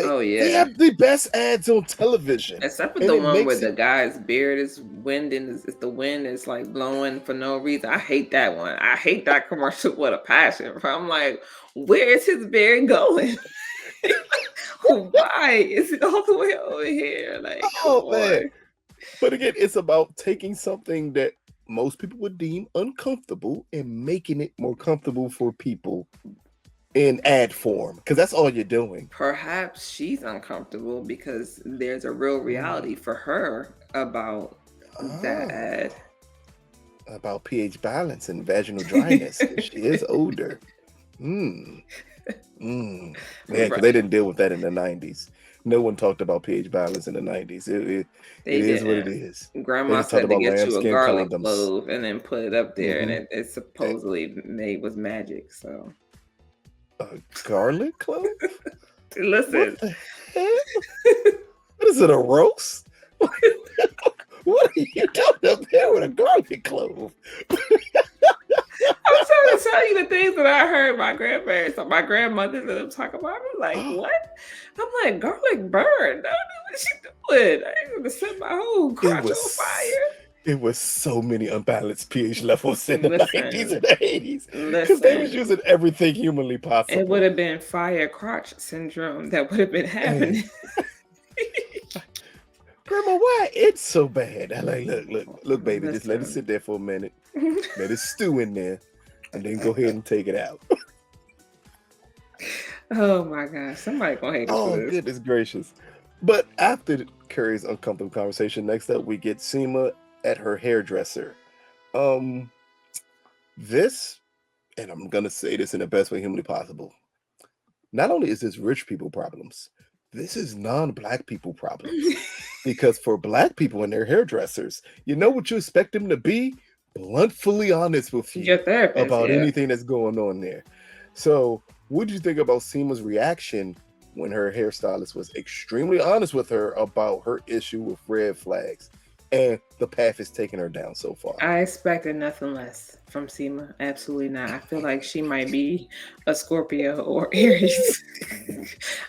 Oh They yeah. have the best ads on television, Except for and the it one where makes it. the guy's beard is winding, is the wind is like blowing for no reason. I hate that one. I hate that commercial with a passion. I'm like, where is his beard going? Why is it all the way over here? Like, come Oh man! on. But again, it's about taking something that most people would deem uncomfortable and making it more comfortable for people in ad form, because that's all you're doing. Perhaps she's uncomfortable because there's a real reality Mm. for her about that Oh, ad. about pH balance and vaginal dryness because she is older. Mm. Mm. Yeah, because they Right. didn't deal with that in the 90s. No one talked about pH balance in the 90s. It They is what it didn't. is. They Grandma just talked said to about get you a lambskin garlic condoms. clove and then put it up there, and Hmm. it supposedly made was magic. So A garlic clove? What listen, the hell? What is it, a roast? What are you doing up there with a garlic clove? I'm trying to tell you the things that I heard my grandparents, or my grandmothers, and them talk about. I'm like, what? I'm like, garlic burn. I don't know what she doing. I ain't gonna set my whole It crotch on was fire. it was so many unbalanced pH levels in the 90s Listen, and the 80s because they was listen. using everything humanly It would possible. have been fire crotch syndrome that would have been Hey, happening. Grandma, why it's so bad? I like, look, baby, just let it Listen. sit there for a minute. Let it stew in there, and then go ahead and take it out. Oh my gosh, somebody gonna hate us for Oh, this. goodness gracious. But after Carrie's uncomfortable conversation, next up we get Seema at her hairdresser. Um, this, and I'm gonna say this in the best way humanly possible. Not only is this rich people problems, this is non-black people problems. Because for black people and their hairdressers, you know what you expect them to be? Bluntfully honest with Your you therapist, about yeah. anything that's going on there. So, what did you think about Seema's reaction when her hairstylist was extremely honest with her about her issue with red flags and the path it's taken her down so far? I expected nothing less from Seema. Absolutely not. I feel like she might be a Scorpio or Aries.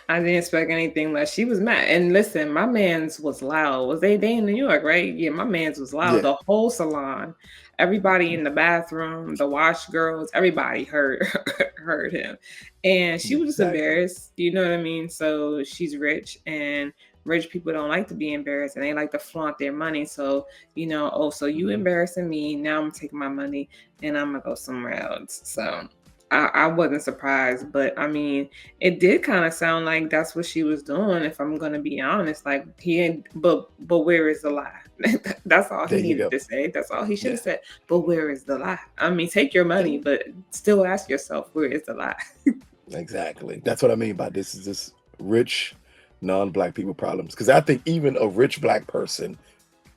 I didn't expect anything less. She was mad. And listen, my man's was loud. Was they in New York, right? Yeah, my man's was loud. Yeah, The whole salon, everybody in the bathroom, the wash girls, everybody heard heard him. And she was just exactly. embarrassed. You know what I mean? So she's rich, and rich people don't like to be embarrassed, and they like to flaunt their money. So oh, so you Mhm. embarrassing me. Now I'm taking my money and I'm gonna go somewhere else. So I wasn't surprised, but I mean, it did kind of sound like that's what she was doing, if I'm gonna be honest. Like he ain't, but where is the lie? That's all There he you needed go. to say. That's all he should Yeah, have said. But where is the lie? I mean, take your money, and but still ask yourself, where is the lie? exactly. That's what I mean by this is this rich non-black people problems. Because I think even a rich black person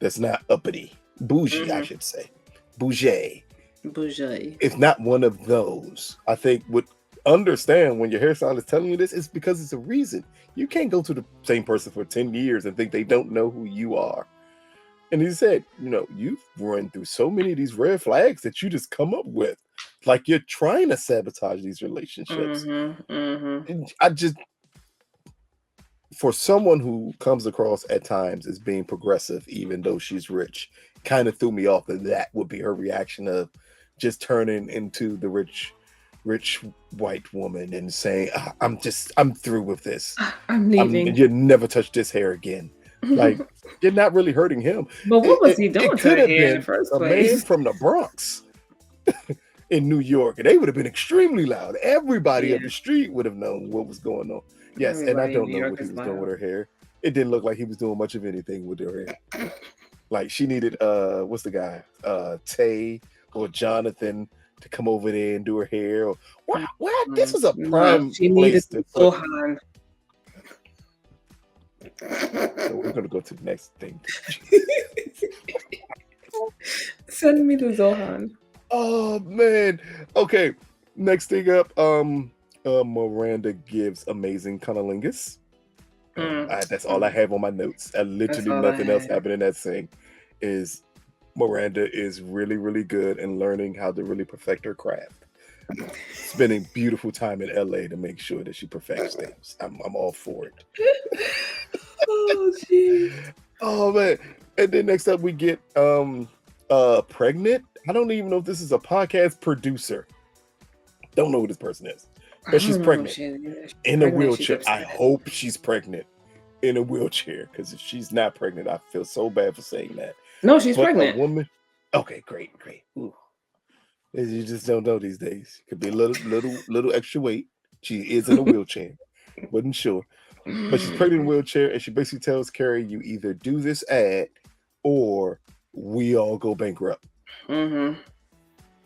that's not uppity, bougie, I Hmm. should say, bougie, Bougie. if not one of those, I think would understand when your hairstylist is telling you this, it's because it's a reason. You can't go to the same person for 10 years and think they don't know who you are. And he said, you've run through so many of these red flags that you just come up with. Like you're trying to sabotage these relationships. Mm-hmm. Mm-hmm. And I just, for someone who comes across at times as being progressive, even though she's rich, kind of threw me off that would be her reaction of just turning into the rich white woman and saying, I'm through with this. I'm leaving. You never touch this hair again. Like, you're not really hurting him. But what It, was it, he it doing to could the have hair in the been first a man place? from the Bronx in New York, and they would have been extremely loud. Everybody Yeah, up the street would have known what was going on. Yes, and I everybody in don't New know York what he is was doing with loud. her hair. It didn't look like he was doing much of anything with her hair. Like she needed what's the guy? Tay or Jonathan to come over there and do her hair. Or what? This was a No, prime she needed place some to put. Zohan. So we're gonna go to the next thing. Send me the Zohan. Oh man. Okay. Next thing up, Miranda gives amazing cunnilingus. Mm, That's all I mm. have on my notes. That's Literally all I nothing else had. happened in that scene. Is Miranda is really, really good in learning how to really perfect her craft. Spending beautiful time in LA to make sure that she perfects things. I'm all for it. Oh, jeez. Oh man. And then next up we get pregnant. I don't even know if this is a podcast producer. Don't know who this person is. I But don't she's know if pregnant she's in a pregnant. She's wheelchair. I upset. hope she's pregnant in a wheelchair, because if she's not pregnant, I feel so bad for saying that. No, she's But a pregnant. woman, okay, great, great. Ooh, you just don't know these days. Could be a little extra weight. She is in a wheelchair. Wasn't sure. But she's pregnant in a wheelchair, and she basically tells Carrie, you either do this ad or we all go bankrupt. Mm-hmm.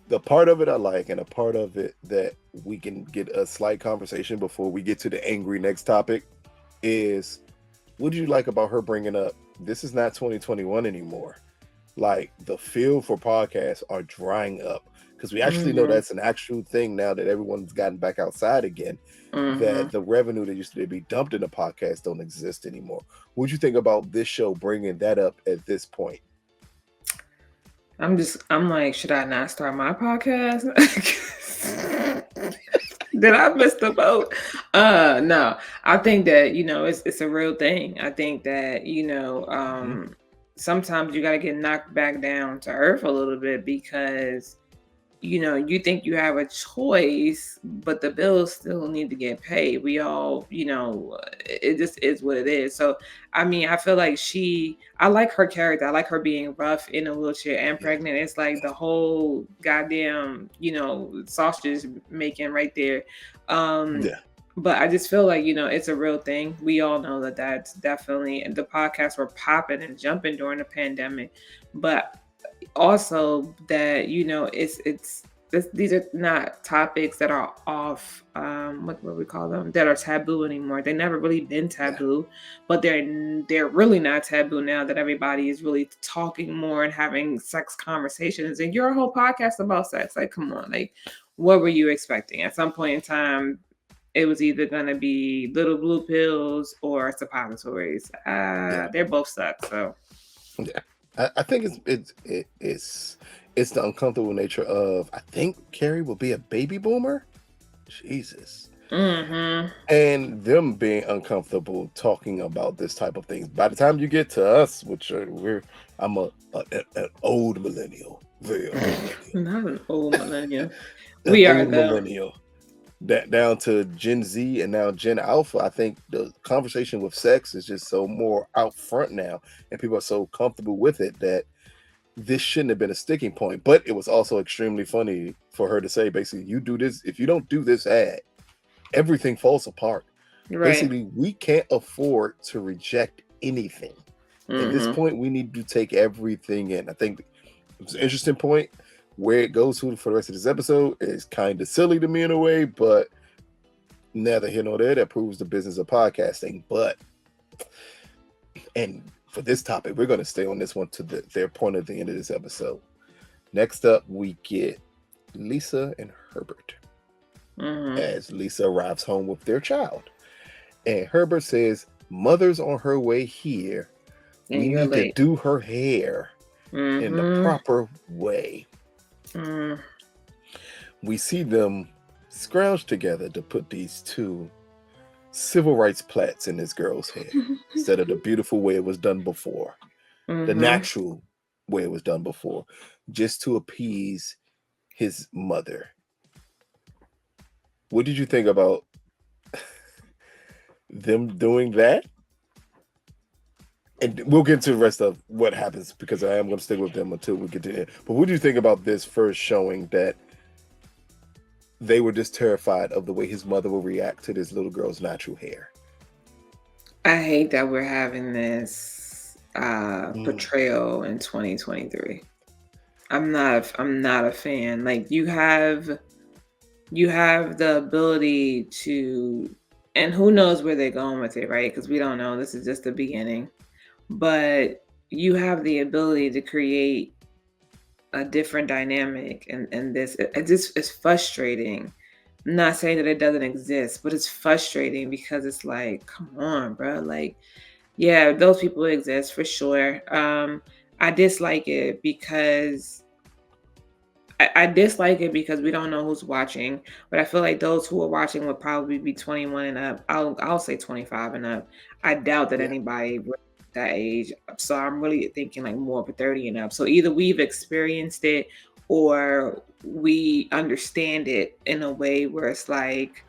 The part of it I like, and a part of it that we can get a slight conversation before we get to the angry next topic is, what do you like about her bringing up this is not 2021 anymore? Like, the field for podcasts are drying up, because we actually know Mm-hmm. that's an actual thing now that everyone's gotten back outside again, Mm-hmm. that the revenue that used to be dumped into podcasts don't exist anymore. What do you think about this show bringing that up at this point? I'm like, should I not start my podcast? Did I miss the boat? No. I think that, it's a real thing. I think that, Mhm. sometimes you gotta get knocked back down to earth a little bit because you think you have a choice, but the bills still need to get paid. We all, it just is what it is. So, I mean, I feel like I like her character. I like her being rough in a wheelchair and Yeah. pregnant. It's like the whole goddamn, sausage making right there. Um, Yeah. but I just feel like, it's a real thing. We all know that that's definitely, and the podcasts were popping and jumping during the pandemic. But also that these are not topics that are off what we call them, that are taboo anymore. They never really been Yeah. taboo, but they're really not taboo now that everybody is really talking more and having sex conversations. And your whole podcast about sex, like, come on, like, what were you expecting? At some point in time it was either going to be little blue pills or suppositories. Yeah. They're both suck. So Yeah. I think it's the uncomfortable nature of, I think Carrie will be a baby boomer. Jesus. mm-hmm. And them being uncomfortable talking about this type of things. By the time you get to us, which are I'm an old millennial, very old millennial, Not an old millennial. an We are old though. millennial. That down to Gen Z and now Gen Alpha. I think the conversation with sex is just so more out front now, and people are so comfortable with it that this shouldn't have been a sticking point. But it was also extremely funny for her to say, basically, you do this, if you don't do this ad, everything falls apart. Right. Basically, we can't afford to reject anything. At this Mm-hmm. point, we need to take everything in. I think it's an interesting point. Where it goes to for the rest of this episode is kind of silly to me in a way, but neither here nor there. That proves the business of podcasting. But, and for this topic, we're going to stay on this one to their point at the end of this episode. Next up, we get Lisa and Herbert Mm-hmm. as Lisa arrives home with their child. And Herbert says, Mother's on her way here. And We you're need to late. do her hair in the Mm-hmm. proper way. Mm. We see them scrounge together to put these two civil rights plaits in this girl's hair instead of the beautiful way it was done before, the Mm-hmm. natural way it was done before, just to appease his mother. What did you think about them doing that? And we'll get into the rest of what happens, because I am going to stick with them until we get to it. But what do you think about this first showing that they were just terrified of the way his mother will react to this little girl's natural hair? I hate that we're having this Mm, portrayal in 2023. I'm not a fan. Like, you have the ability to, and who knows where they're going with it, right? Because we don't know. This is just the beginning. But you have the ability to create a different dynamic, and this, it just is frustrating not saying that it doesn't exist, but it's frustrating because it's like, come on, bro. Like, yeah, those people exist for sure. I dislike it because I dislike it because we don't know who's watching, but I feel like those who are watching would probably be 21 and up. I'll say 25 and up. I doubt that Yeah. anybody that age. So I'm really thinking like more of a 30 and up. So either we've experienced it or we understand it in a way where it's like,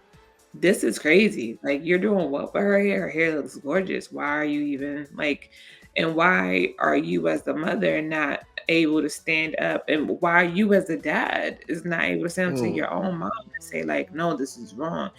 this is crazy. Like, you're doing what for her hair? Her hair looks gorgeous. Why are you even like, and why are you as the mother not able to stand up? And why you as the dad is not able to stand up to Mm. your own mom and say, like, no, this is wrong.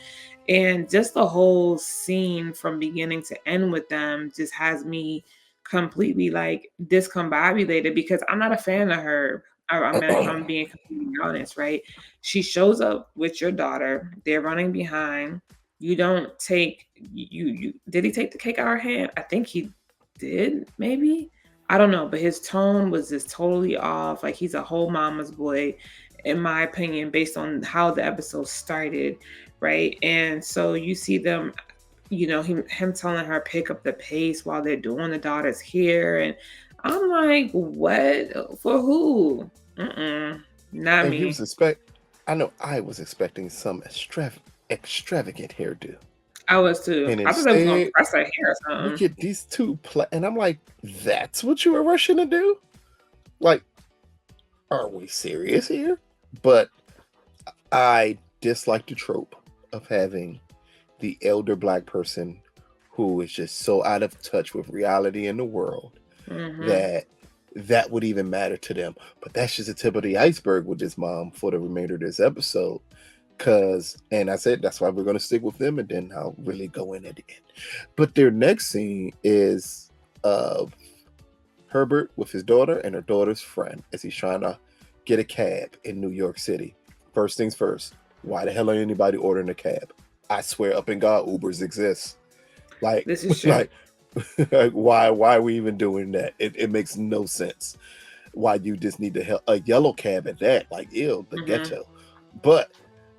And just the whole scene from beginning to end with them just has me completely like discombobulated because I'm not a fan of her. I mean, if I'm being completely honest, right? She shows up with your daughter. They're running behind. You don't take you. Did he take the cake out of her hand? I think he did. Maybe I don't know, but his tone was just totally off. Like he's a whole mama's boy, in my opinion, based on how the episode started, right? And so you see them, him telling her pick up the pace while they're doing the daughter's hair, and I'm like, what for who? Mm-mm, not And he me. was I know I was expecting some extravagant hairdo. I was too. And I thought they was gonna instead, press her hair or we something. get these and I'm like, that's what you were rushing to do? Like, are we serious here? But I dislike the trope of having the elder black person who is just so out of touch with reality in the world Hmm. that that would even matter to them. But that's just the tip of the iceberg with this mom for the remainder of this episode. And I said that's why we're going to stick with them, and then I'll really go in at the end. But their next scene is of Herbert with his daughter and her daughter's friend as he's trying to get a cab in New York City. First things first, why the hell ain't anybody ordering a cab? I swear up in God, Ubers exist. Like, This is true. like, like why are we even doing that? It makes no sense. Why you just need a yellow cab at that? Like, ew, the Hmm. ghetto. But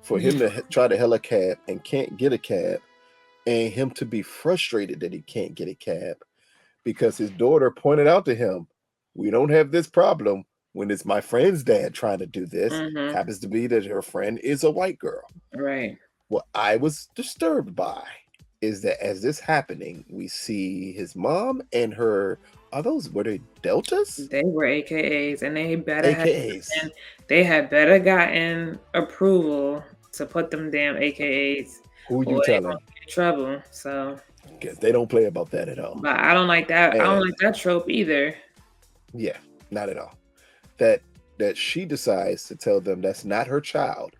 for him to try to hail a cab and can't get a cab, and him to be frustrated that he can't get a cab because his daughter pointed out to him, we don't have this problem when it's my friend's dad trying to do this. Hmm. Happens to be that her friend is a white girl. Right. What I was disturbed by is that as this happening, we see his mom and her. Were they deltas? They were AKAs, and AKAs. they had better gotten approval to put them damn AKAs, Who or you they gonna telling? get in trouble. So, Because they don't play about that at all. but I don't like that. I don't And like that trope either. yeah, not at all. That she decides to tell them that's not her child,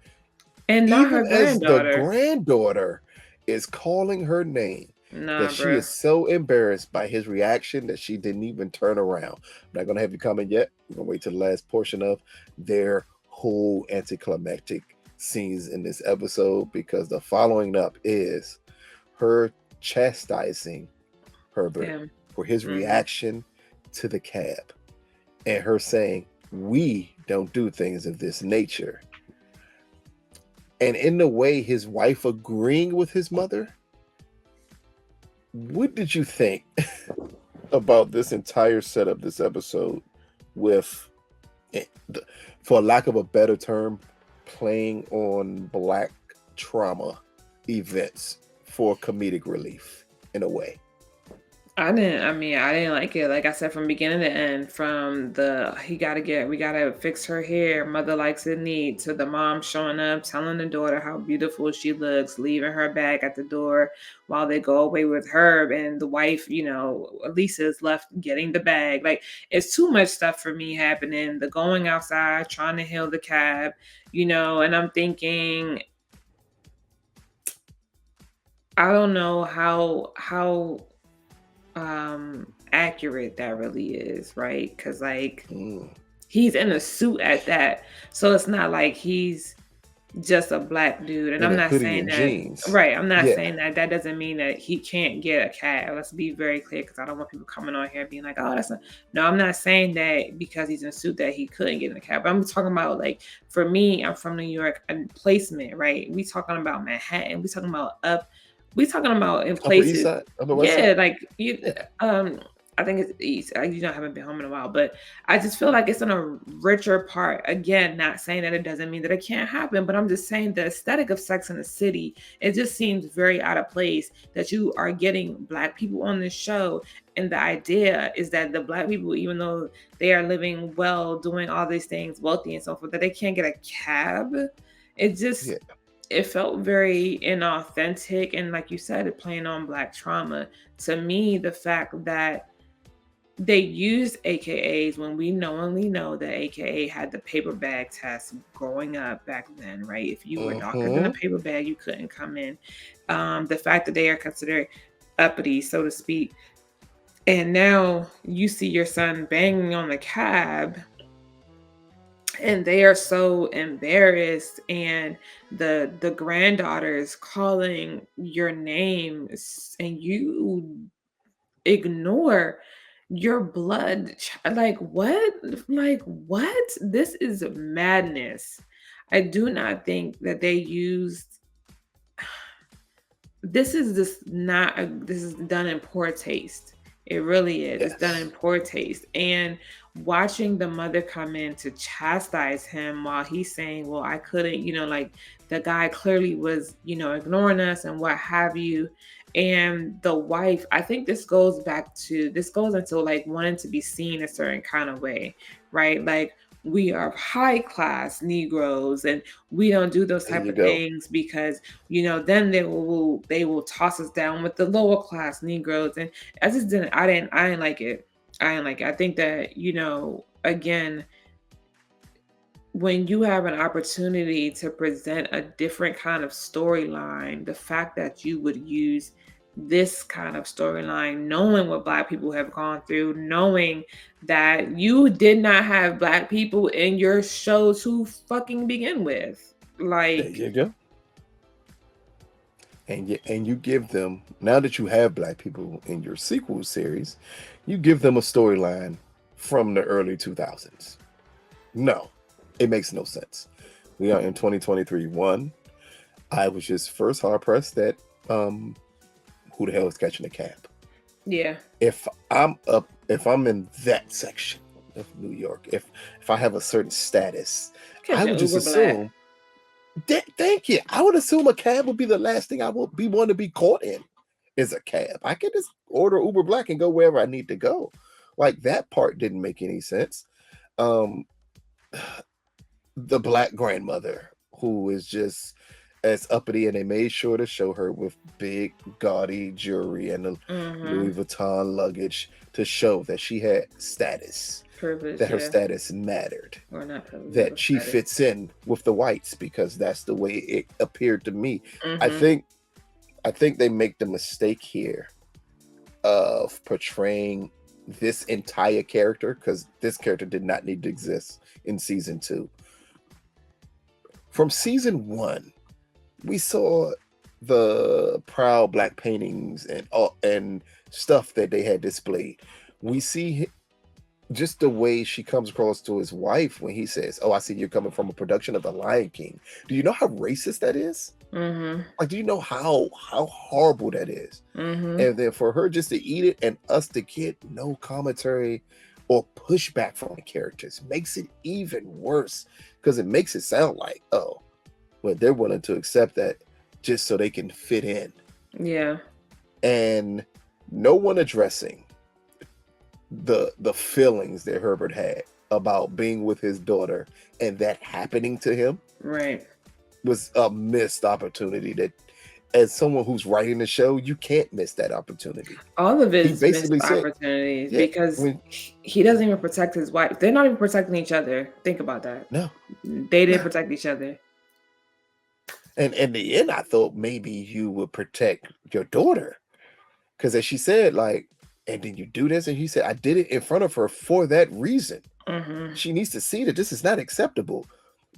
And not her even as the granddaughter. granddaughter is calling her name, that Nah, she bro. is so embarrassed by his reaction that she didn't even turn around. I'm not going to have you comment yet. We're going to wait till the last portion of their whole anticlimactic scenes in this episode, because the following up is her chastising Herbert Damn. for his Hmm. reaction to the cab, and her saying, we don't do things of this nature. And in the way his wife agreeing with his mother, what did you think about this entire setup, this episode, with, eh, for lack of a better term, playing on black trauma events for comedic relief in a way? I didn't like it. Like I said, from beginning to end, from we gotta fix her hair, mother likes it neat, to the mom showing up, telling the daughter how beautiful she looks, leaving her bag at the door while they go away with Herb, and the wife, Lisa's left getting the bag. Like, it's too much stuff for me happening. The going outside, trying to hail the cab, and I'm thinking, I don't know how accurate that really is, right? Because like Mm. he's in a suit at that, so it's not like he's just a black dude. And in I'm a not hoodie saying and that, jeans. right. I'm not Yeah. saying that that doesn't mean that he can't get a cab. Let's be very clear because I don't want people coming on here being like, oh, that's a no, I'm not saying that because he's in a suit that he couldn't get in a cab. But I'm talking about like for me, I'm from New York and placement, right? We talking about Manhattan, we talking about we talking about in Upper East places, Side, Upper West yeah, Side. like you Yeah. um I think it's east. I haven't been home in a while, but I just feel like it's in a richer part. Again, not saying that it doesn't mean that it can't happen, but I'm just saying the aesthetic of Sex in the City, it just seems very out of place that you are getting black people on this show. And the idea is that the black people, even though they are living well, doing all these things, wealthy and so forth, that they can't get a cab. It just Yeah. it felt very inauthentic. And like you said, it playing on black trauma. To me, the fact that they used AKAs when we knowingly know that AKA had the paper bag test growing up back then, right? If you were darker than a Mm-hmm. paper bag, you couldn't come in. The fact that they are considered uppity, so to speak. And now you see your son banging on the cab and they are so embarrassed, and the granddaughter is calling your name and you ignore your like what, this is madness. I do not think that they used this is just not this is done in poor taste. It really is. It's done in Yes. poor taste. And watching the mother come in to chastise him while he's saying, well, I couldn't, like the guy clearly was, ignoring us and what have you. And the wife, I think this goes into like wanting to be seen a certain kind of way, right? Like we are high class Negroes and we don't do those There type you of go. things because then they will toss us down with the lower class Negroes. And I didn't like it. I think that, again, when you have an opportunity to present a different kind of storyline, the fact that you would use this kind of storyline, knowing what Black people have gone through, knowing that you did not have Black people in your show to fucking begin with. There Like, you go. And you give them, now that you have black people in your sequel series, you give them a storyline from the early 2000s. No, it makes no sense. We are in 2023. One, I was just first hard pressed that who the hell is catching a cab? yeah. If I'm in that section of New York, if I have a certain status, I Catch an would just Uber Black. assume thank you. I would assume a cab would be the last thing I would be want to be caught in is a cab. I can just order Uber Black and go wherever I need to go. Like that part didn't make any sense. Um, the black grandmother who is just as uppity, and they made sure to show her with big gaudy jewelry and the Mm-hmm. Louis Vuitton luggage to show that she had status, Privilege, that her yeah. status mattered, Or not privilege, it that was she status. fits in with the whites because that's the way it appeared to me. I Mm-hmm. think I think they make the mistake here of portraying this entire character, because this character did not need to exist in season 2. From season 1, we saw the proud black paintings and stuff that they had displayed. We see just the way she comes across to his wife when he says, "Oh, I see you're coming from a production of The Lion King." Do you know how racist that is? Mm-hmm. Like, do you know how horrible that is? Mm-hmm. And then for her just to eat it and us to get no commentary or pushback from the characters makes it even worse, because it makes it sound like, oh, well, they're willing to accept that just so they can fit in. Yeah. And no one addressing the feelings that Herbert had about being with his daughter and that happening to him Right. was a missed opportunity that, as someone who's writing the show, you can't miss that opportunity. All of it He is missed basically said, opportunities yeah, because when he doesn't even protect his wife. They're not even protecting each other. Think about that. no, They didn't no. protect each other. And in the end, I thought maybe you would protect your daughter. Because as she said, like, and then you do this, and he said, I did it in front of her for that reason. Mm-hmm. She needs to see that this is not acceptable.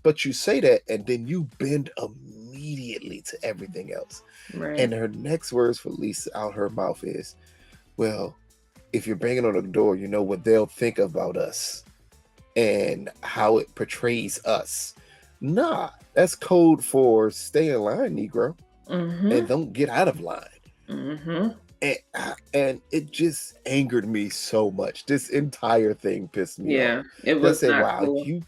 But you say that, and then you bend immediately to everything else. Right. And her next words for Lisa out her mouth is, "Well, if you're banging on the door, you know what they'll think about us and how it portrays us." Nah, that's code for stay in line, Negro, and Mm-hmm. don't get out of line. Mm-hmm. And it just angered me so much. This entire thing pissed me off. Yeah. It I was said, not "Wow, cool.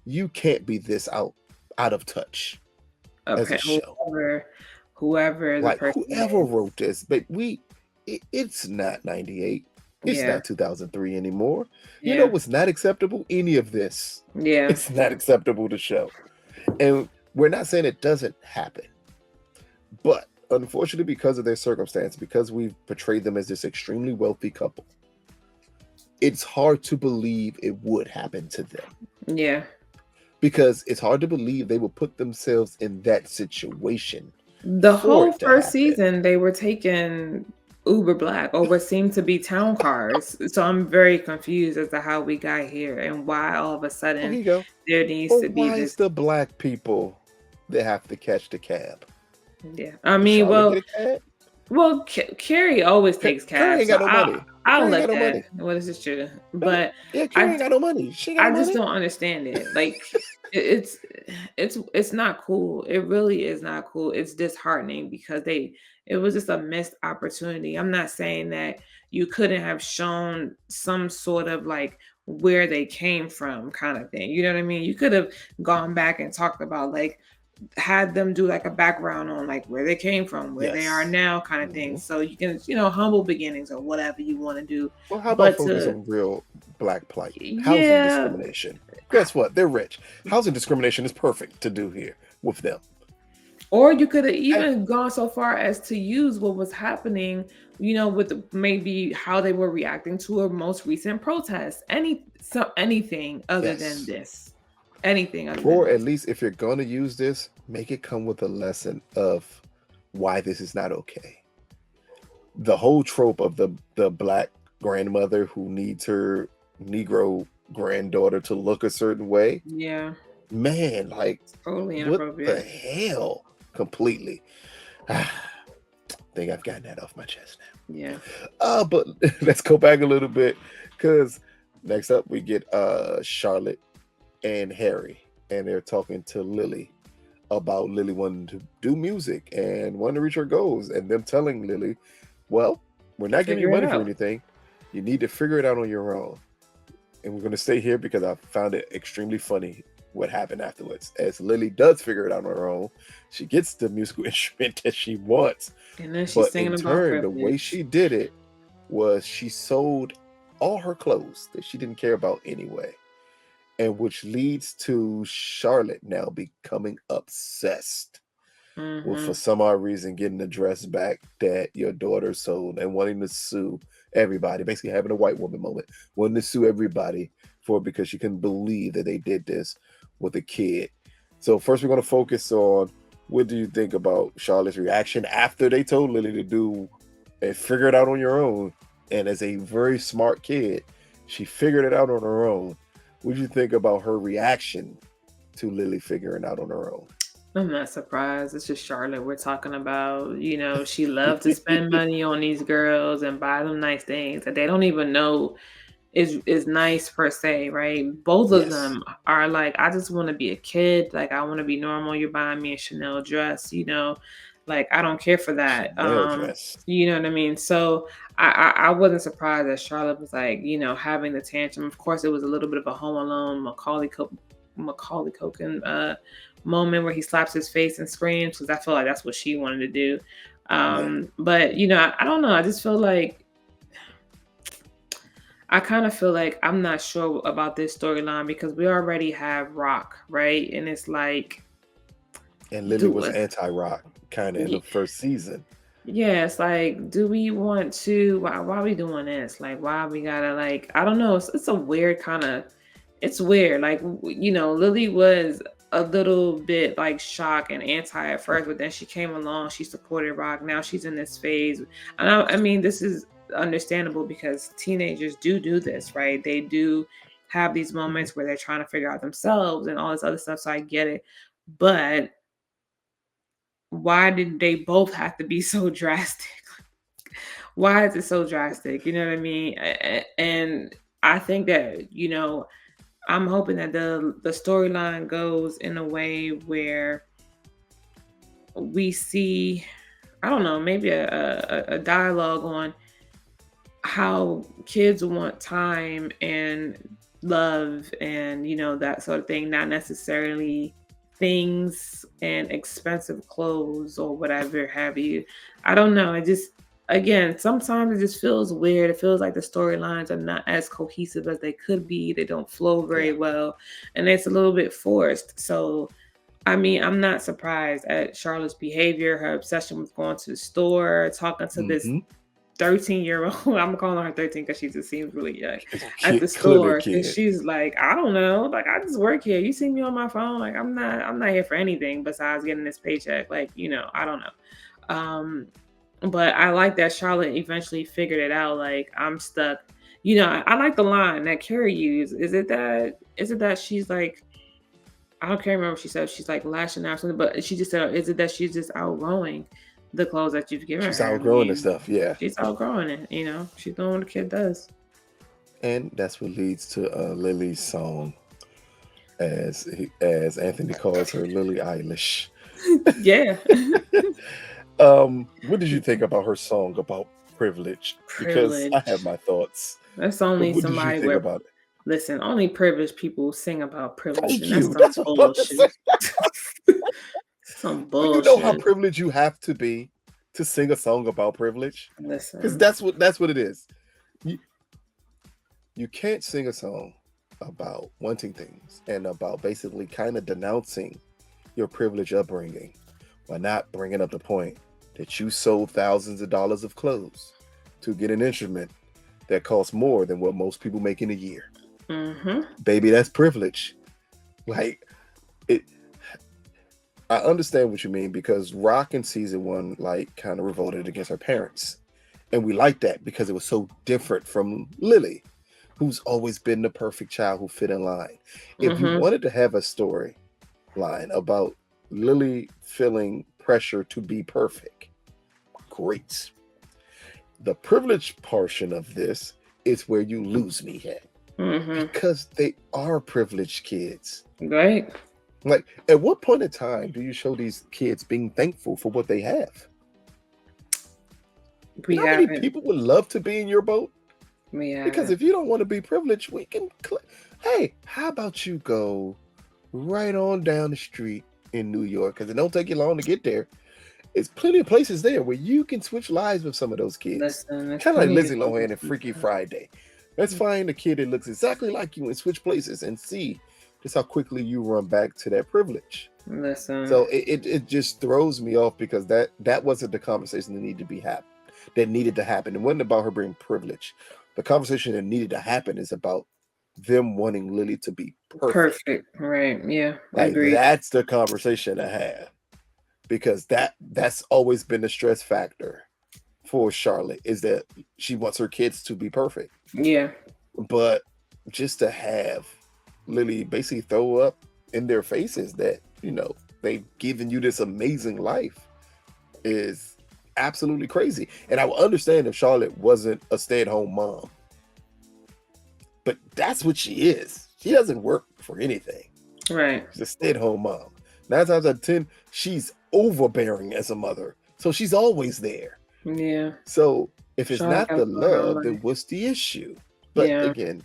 you can't be this out of touch as a show." Whoever the Like, person whoever is. wrote this, but it's not 98. It's Yeah. not 2003 anymore. You know Yeah. what's not acceptable? Any of this. Yeah. It's not acceptable to show. And we're not saying it doesn't happen, but unfortunately, because of their circumstance, because we've portrayed them as this extremely wealthy couple, it's hard to believe it would happen to them. Yeah. Because it's hard to believe they would put themselves in that situation The for whole it to first happen. season, they were taking Uber Black or what seemed to be town cars. So I'm very confused as to how we got here and why all of a Oh, sudden here you go. there needs But to be why is this. the black people that have to catch the cab? Yeah. I Did mean, Charlotte well, get a cab? Carrie always takes Carrie cabs, ain't so got no money. I'll Carrie ain't let got no that. money. Well, this is true, No, but yeah, Carrie I ain't got no money. She ain't got no I just money. don't understand it. Like it's it's not cool. It really is not cool. It's disheartening because it was just a missed opportunity. I'm not saying that you couldn't have shown some sort of like where they came from kind of thing. You know what I mean? You could have gone back and talked about like had them do like a background on like where they came from, where they are Yes. now kind of thing. Mhm. So you can, humble beginnings or whatever you want to do. Well, how about But focus to on real black plight? Housing yeah, discrimination. Guess what? They're rich. Housing discrimination is perfect to do here with them. or you could have Eh, even gone so far as to use what was happening, with maybe how they were reacting to a most recent protest. Anything other than yes. this. Anything other than Or at this. least if you're going to use this, make it come with a lesson of why this is not okay. The whole trope of the black grandmother who needs her Negro granddaughter to look a certain way, Yeah, man, like totally what the inappropriate. hell? Completely. I think I've gotten that off my chest now. Yeah. But let's go back a little bit because next up we get Charlotte and Harry, and they're talking to Lily about Lily wanting to do music and wanting to reach her goals, and them telling Lily, "Well, we're not giving you Figure it money for out. anything. You need to figure it out on your own." And we're going to stay here because I found it extremely funny what happened afterwards. As Lily does figure it out on her own, she gets the musical instrument that she wants, And then she's but in singing about turn, the way privilege. she did it was she sold all her clothes that she didn't care about anyway, and which leads to Charlotte now becoming obsessed with, for Hmm. some odd reason, getting the dress back that your daughter sold and wanting to sue everybody, basically having a white woman moment, wanting to sue everybody for it because she couldn't believe that they did this with a kid. So first we're going to focus on what do you think about Charlotte's reaction after they told Lily to do and figure it out on your own. And as a very smart kid, she figured it out on her own. What do you think about her reaction to Lily figuring out on her own? I'm not surprised. It's just Charlotte we're talking about. She loved to spend money on these girls and buy them nice things that they don't even know is nice per se, right? Both of Yes. them are like, I just want to be a kid. Like I want to be normal. You're buying me a Chanel dress, like I don't care for that. Chanel dress. You know what I mean? So I wasn't surprised that Charlotte was like, having the tantrum. Of course, it was a little bit of a Home Alone Macaulay Culkin moment where he slaps his face and screams because I feel like that's what she wanted to do. Right. But I don't know. I just feel like I kind of feel like I'm not sure about this storyline because we already have Rock, right? And it's like, And Lily do was us. anti-rock kind of in the first season. Yeah, it's like, do we want to? Why are we doing this? Like, why we gotta like? I don't know. It's a weird kind of. It's weird. Like, Lily was a little bit like shocked and anti at first, but then she came along. She supported Rock. Now she's in this phase, and I mean, this is understandable because teenagers do this, right? They do have these Mhm. moments where they're trying to figure out themselves and all this other stuff. So I get it. But why did they both have to be so drastic? Why is it so drastic? You know what I mean? And I think that, I'm hoping that the storyline goes in a way where we see, I don't know, maybe a dialogue on how kids want time and love and that sort of thing, not necessarily things and expensive clothes or whatever have you. I don't know, it just, again, sometimes it just feels weird. It feels like the storylines are not as cohesive as they could be. They don't flow very Yeah. well, and it's a little bit forced. So I mean, I'm not surprised at Charlotte's behavior, her obsession with going to the store, talking to this Hmm. 13-year-old. I'm calling her 13 because she just seems really young at the Kid, clearly a store. Cause kid. she's like, I don't know. Like, I just work here. You see me on my phone. Like, I'm not here for anything besides getting this paycheck. Like, I don't know. But I like that Charlotte eventually figured it out. Like, I'm stuck. I like the line that Carrie used. Is it that she's like, I don't care remember what she said. She's like lashing out or something, but she just said, "Is it that she's just outgrowing the clothes that you've given She's her?" I outgrowing the mean, stuff. Yeah. she's outgrowing it. She's doing what a kid does. And that's what leads to Lily's song, as Anthony calls her, Lily Eilish. Yeah, What did you think about her song about privilege? Because I have privilege. my thoughts. That's But only what did you somebody think where, about it? listen, only privileged people sing about privilege, Thank and that's you. some That's what I'm about to say. bullshit. Some Do you know how bullshit. privileged you have to be to sing a song about privilege? Because Listen, that's what it is. You you can't sing a song about wanting things and about basically kind of denouncing your privileged upbringing by not bringing up the point that you sold thousands of dollars of clothes to get an instrument that costs more than what most people make in a year. mm-hmm. Baby, that's privilege. Like it I understand what you mean because Rock in season one like kind of revolted against her parents. And we liked that because it was so different from Lily, who's always been the perfect child who fit in line. If you Mm-hmm. wanted to have a story line about Lily feeling pressure to be perfect, great. The privileged portion of this is where you lose me at Mm-hmm. because they are privileged kids. Right. Like, at what point in time do you show these kids being thankful for what they have? You We know how many haven't. people would love to be in your boat? We Because haven't. if you don't want to be privileged, we can. Hey, how about you go right on down the street in New York? Because it don't take you long to get there. It's plenty of places there where you can switch lives with some of those kids. Listen, there's Kind of like plenty of Lizzie places Lohan and to Freaky go. Friday. Let's find a kid that looks exactly like you and switch places and see just how quickly you run back to that privilege. Listen. So it just throws me off because that wasn't the conversation that needed to happen. It wasn't about her being privileged. The conversation that needed to happen is about them wanting Lily to be perfect. Perfect. Right. Yeah. Like Agreed. that's the conversation to have because that's always been the stress factor for Charlotte is that she wants her kids to be perfect. Yeah. But just to have Lily basically throw up in their faces that, they've given you this amazing life is absolutely crazy. And I would understand if Charlotte wasn't a stay-at-home mom. But that's what she is. She doesn't work for anything. Right. She's a stay-at-home mom. 9 times out of 10, she's overbearing as a mother. So she's always there. Yeah. So if it's Charlotte not got the her own love, then life. what's the issue? But Yeah. again,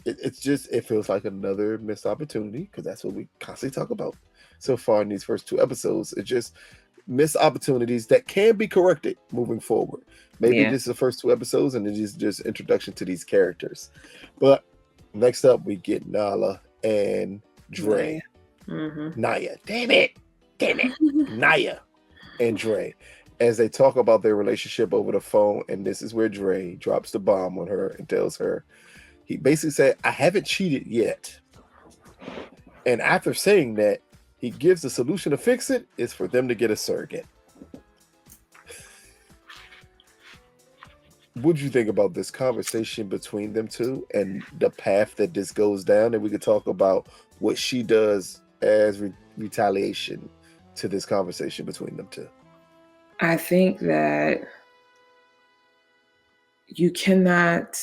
it feels like another missed opportunity because that's what we constantly talk about so far in these first two episodes. It's just missed opportunities that can be corrected moving forward. Maybe Yeah. this is the first two episodes and it is just introduction to these characters. But next up, we get Nala and Naya. Dre. Mm-hmm. Naya, damn it, Naya and Dre. As they talk about their relationship over the phone, and this is where Dre drops the bomb on her and tells her, he basically said, I haven't cheated yet. And after saying that, he gives the solution to fix it is for them to get a surrogate. what do you think about this conversation between them two and the path that this goes down? And we could talk about what she does as retaliation to this conversation between them two. I think that you cannot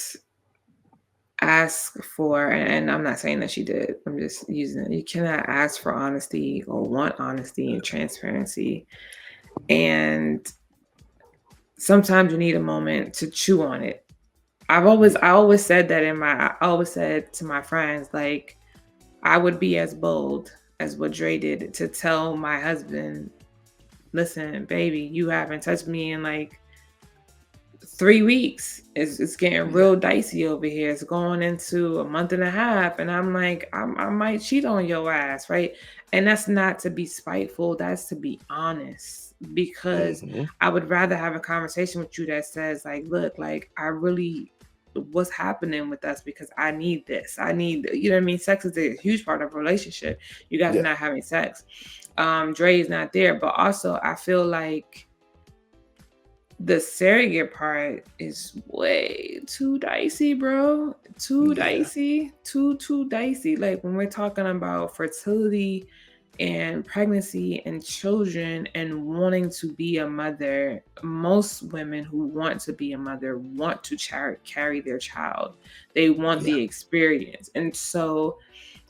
ask for, and I'm not saying that she did, I'm just using it. You cannot ask for honesty or want honesty and transparency. And sometimes you need a moment to chew on it. Yeah. I always said that I always said to my friends, like, I would be as bold as what Dre did to tell my husband, listen, baby, you haven't touched me in like 3 weeks. It's getting Yeah. real dicey over here. It's going into a month and a half, and I'm like, I might cheat on your ass, right? And that's not to be spiteful. That's to be honest, because Mm-hmm. I would rather have a conversation with you that says, like, look, like I really, what's happening with us, because I need this. I need, you know what I mean? Sex is a huge part of a relationship. You guys are Yeah. not having sex. Dre is not there, but also I feel like the surrogate part is way too dicey, bro. Too Yeah. dicey. Too dicey. Like when we're talking about fertility and pregnancy and children and wanting to be a mother, most women who want to be a mother want to carry their child. They want Yeah. the experience. And so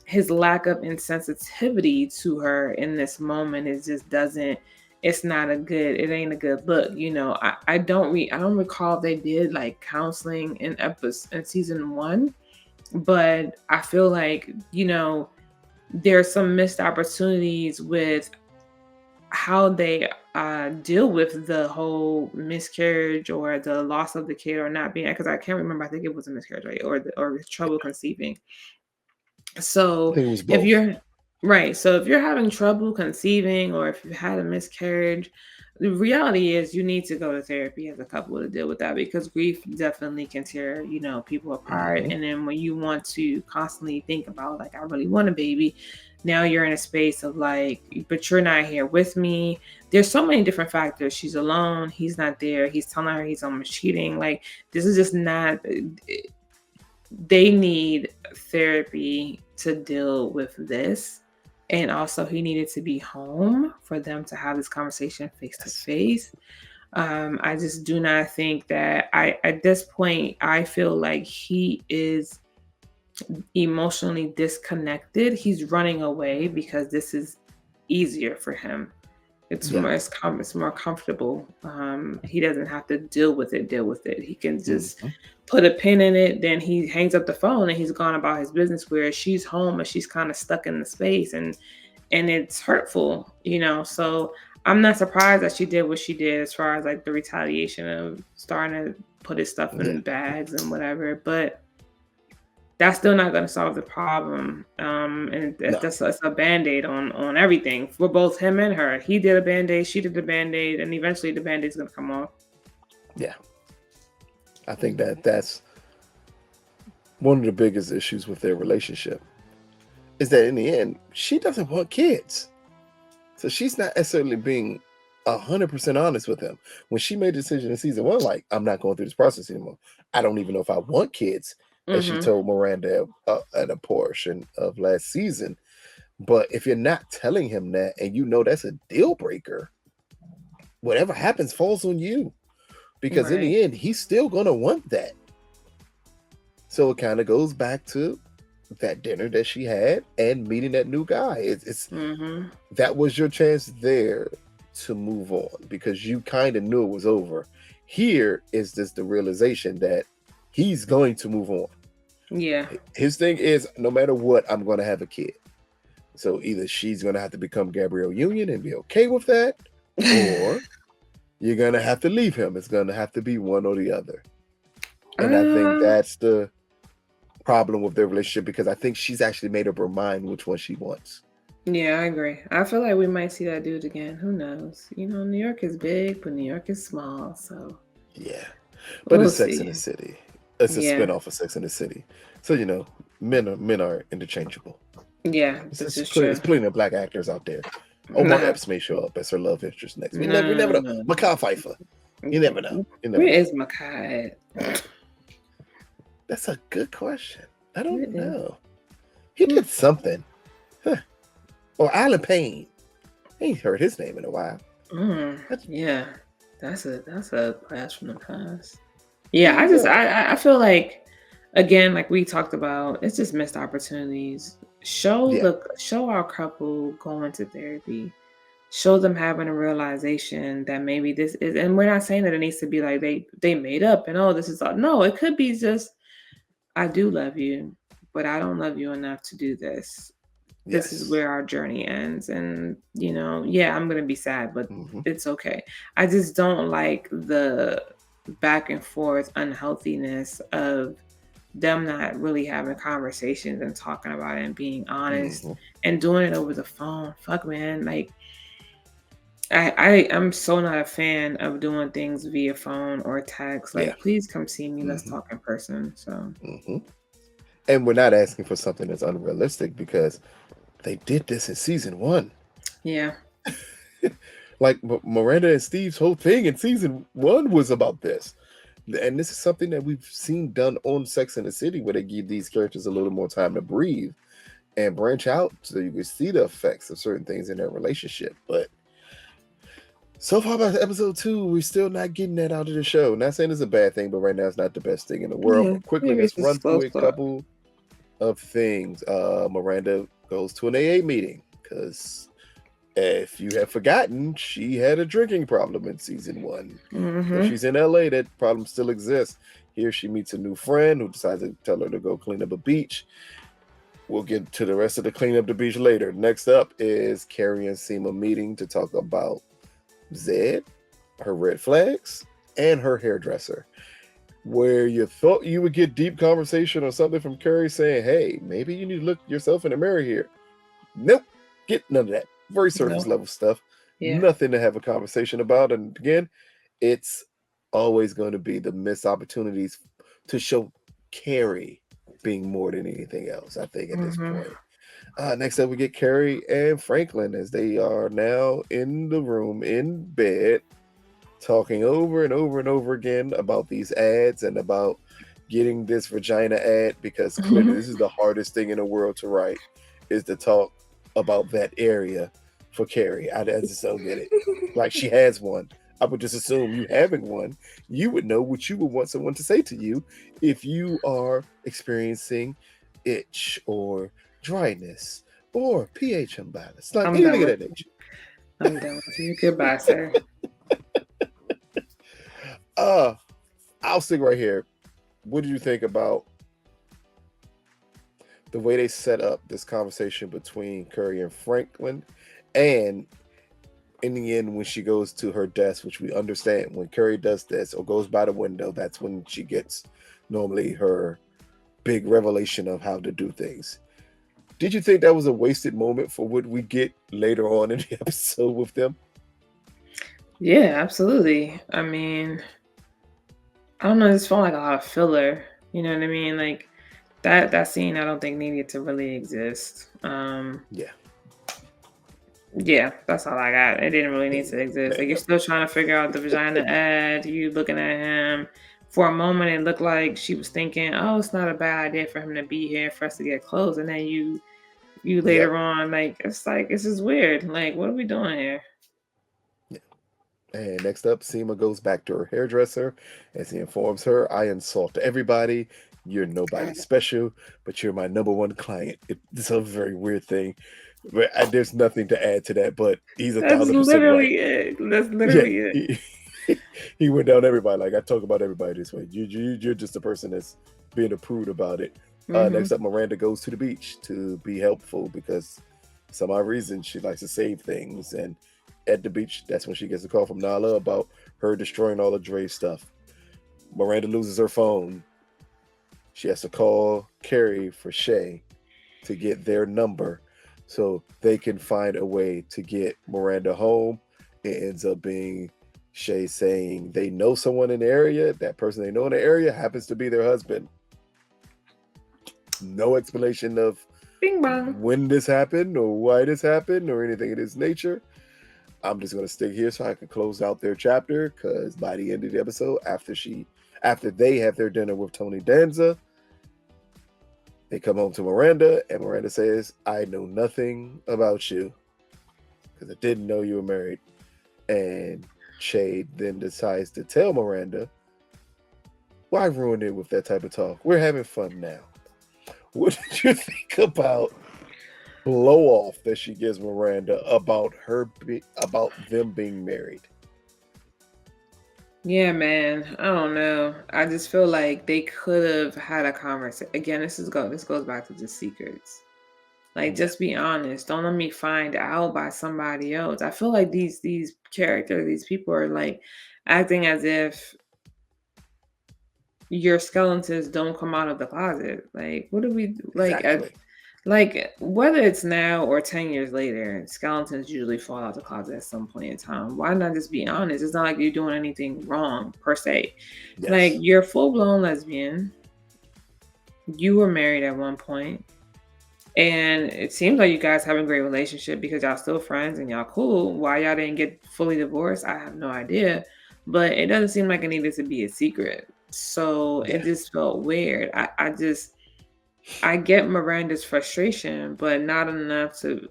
his lack of insensitivity to her in this moment is just doesn't, it's not a good, it ain't a good look. You know, I don't recall if they did like counseling in episode in season one, but I feel like, you know, there's some missed opportunities with how they deal with the whole miscarriage or the loss of the kid or not being, because I can't remember, I think it was a miscarriage, right? Or trouble conceiving. I So think it was if both. you're right, so if you're having trouble conceiving or if you had a miscarriage, the reality is you need to go to therapy as a couple to deal with that, because grief definitely can tear, you know, people apart. Mm-hmm. And then when you want to constantly think about like, I really want a baby, now you're in a space of like, but you're not here with me. There's so many different factors. She's alone, he's not there, he's telling her he's almost cheating. Like this is just not, they need therapy to deal with this. And also, he needed to be home for them to have this conversation face to Yes. face. I just do not think that at this point, I feel like he is emotionally disconnected. He's running away because this is easier for him. Yeah. It's more comfortable. He doesn't have to deal with it. Deal with it. He can just Mm-hmm. put a pin in it. Then he hangs up the phone and he's gone about his business. Where she's home and she's kind of stuck in the space, and it's hurtful, you know. So I'm not surprised that she did what she did as far as like the retaliation of starting to put his stuff Yeah. in bags and whatever. But that's still not going to solve the problem. And No. that's a band-aid on everything for both him and her. He did a band-aid, she did a band-aid, and eventually the band-aid's going to come off. Yeah. I think that that's one of the biggest issues with their relationship is that in the end, she doesn't want kids. So she's not necessarily being 100% honest with him. When she made the decision in season one, like, I'm not going through this process anymore. I don't even know if I want kids, as she Mm-hmm. told Miranda at a portion of last season. But if you're not telling him that and you know that's a deal breaker, whatever happens falls on you. Because in Right. the end, he's still going to want that. So it kind of goes back to that dinner that she had and meeting that new guy. It's Mm-hmm. that was your chance there to move on because you kind of knew it was over. Here is just the realization that he's going to move on. Yeah. His thing is no matter what, I'm going to have a kid. So either she's going to have to become Gabrielle Union and be okay with that, or you're going to have to leave him. It's going to have to be one or the other. And I think uh, that's the problem with their relationship because I think she's actually made up her mind which one she wants. yeah, I agree. I feel like we might see that dude again. Who knows? You know, New York is big, but New York is small, so Yeah. But we'll it's Sex in see. the City. It's a Yeah. spinoff of Sex in the City. So, you know, men are interchangeable. Yeah, It's this just is plenty, true. it's plenty of black actors out there. Omar Nah, Epps may show up as her love interest next. We never no, know. no. Makai Pfeiffer. You never know. You Where never know. is Makai at? That's a good question. I Where don't is? know. He Hmm. did something. Huh. Or Alan Payne. I ain't heard his name in a while. That's, Yeah, that's a blast from the past. Yeah, who was that? I feel like again, like we talked about, it's just missed opportunities. Yeah. Show our couple going to therapy. Show them having a realization that maybe this is, and we're not saying that it needs to be like they made up and oh this is all. No, it could be just I do love you, but I don't love you enough to do this. This is Yes. where our journey ends, and yeah, I'm gonna be sad, but Hmm. it's okay. I just don't like the back and forth unhealthiness of them not really having conversations and talking about it and being honest Hmm. and doing it over the phone. Fuck, man, like I'm so not a fan of doing things via phone or text. Yeah. Like, please come see me. Let's Hmm. talk in person. So Hmm. And we're not asking for something that's unrealistic because they did this in season one. yeah. Like Miranda and Steve's whole thing in season one was about this. And this is something that we've seen done on Sex and the City, where they give these characters a little more time to breathe and branch out so you can see the effects of certain things in their relationship. But so far by episode 2, we're still not getting that out of the show. Not saying it's a bad thing, but right now it's not the best thing in the world. Yeah. But quickly, Maybe it's let's just run slow through a start. couple of things. Miranda goes to an AA meeting because if you have forgotten, she had a drinking problem in season 1. Though Mm-hmm. she's in LA, that problem still exists. Here she meets a new friend who decides to tell her to go clean up a beach. We'll get to the rest of the clean up the beach later. Next up is Carrie and Seema meeting to talk about Zed, her red flags, and her hairdresser. Where you thought you would get deep conversation or something from Carrie saying, hey, maybe you need to look yourself in the mirror here. Nope, get none of that. Very No. surface level stuff. Yeah. Nothing to have a conversation about. And again, it's always going to be the missed opportunities to show Carrie being more than anything else, I think, at this Mm-hmm. point. Next up, we get Carrie and Franklin as they are now in the room, in bed, talking over and over and over again about these ads and about getting this vagina ad, because clearly this is the hardest thing in the world to write, is to talk about that area for Carrie. I just don't get it. Like, she has one. I would just assume you having one, you would know what you would want someone to say to you if you are experiencing itch or dryness or pH imbalance, like I'm done anything of with that nature. I'm done with you. Goodbye, sir. Uh, I'll stick right here. What did you think about the way they set up this conversation between Curry and Franklin? And in the end, when she goes to her desk, which we understand, when Curry does this or goes by the window, that's when she gets normally her big revelation of how to do things. Did you think that was a wasted moment for what we get later on in the episode with them? Yeah, absolutely. I mean, I don't know, this felt like a lot of filler. You know what I mean? Like that scene I don't think needed to really exist. Yeah. Yeah, that's all I got. It didn't really need to exist. Like, you're Yeah. still trying to figure out the vagina ad. You looking at him. For a moment, it looked like she was thinking, "Oh, it's not a bad idea for him to be here for us to get close." And then you Yep. later on, like this is weird. Like, what are we doing here? Yeah. And next up, Seema goes back to her hairdresser as he informs her, I insult everybody. You're nobody special, but you're my number one client. It's a very weird thing. But there's nothing to add to that, but he's a That's 1,000% right. literally it. That's Yeah. literally it. He went down everybody. Like, I talk about everybody this way. You're just a person that's being a prude about it. Hmm. Next up, Miranda goes to the beach to be helpful because some odd reason she likes to save things. And at the beach, that's when she gets a call from Nala about her destroying all of Dre's stuff. Miranda loses her phone. She has to call Carrie for Shay to get their number so they can find a way to get Miranda home. It ends up being Shay saying they know someone in the area. That person they know in the area happens to be their husband. No explanation of Bing bong. when this happened or why this happened or anything of this nature. I'm just gonna stick here so I can close out their chapter. Because by the end of the episode, after they have their dinner with Tony Danza, they come home to Miranda, and Miranda says, "I know nothing about you because I didn't know you were married." And Che then decides to tell Miranda, "Why ruin it with that type of talk? We're having fun now." What did you think about blow off that she gives Miranda about about them being married? Yeah, man. I don't know. I just feel like they could have had a conversation. Again, this goes back to the secrets. Like, Yeah, just be honest. Don't let me find out by somebody else. I feel like these characters, these people are like acting as if your skeletons don't come out of the closet. Like, what do we exactly. like whether it's now or 10 years later, skeletons usually fall out the closet at some point in time. Why not just be honest? It's not like you're doing anything wrong per se. Like, Yes. you're full blown lesbian. You were married at one point. And it seems like you guys have a great relationship because y'all still friends and y'all cool. Why y'all didn't get fully divorced, I have no idea. But it doesn't seem like it needed to be a secret. So it Yeah. just felt weird. I get Miranda's frustration, but not enough to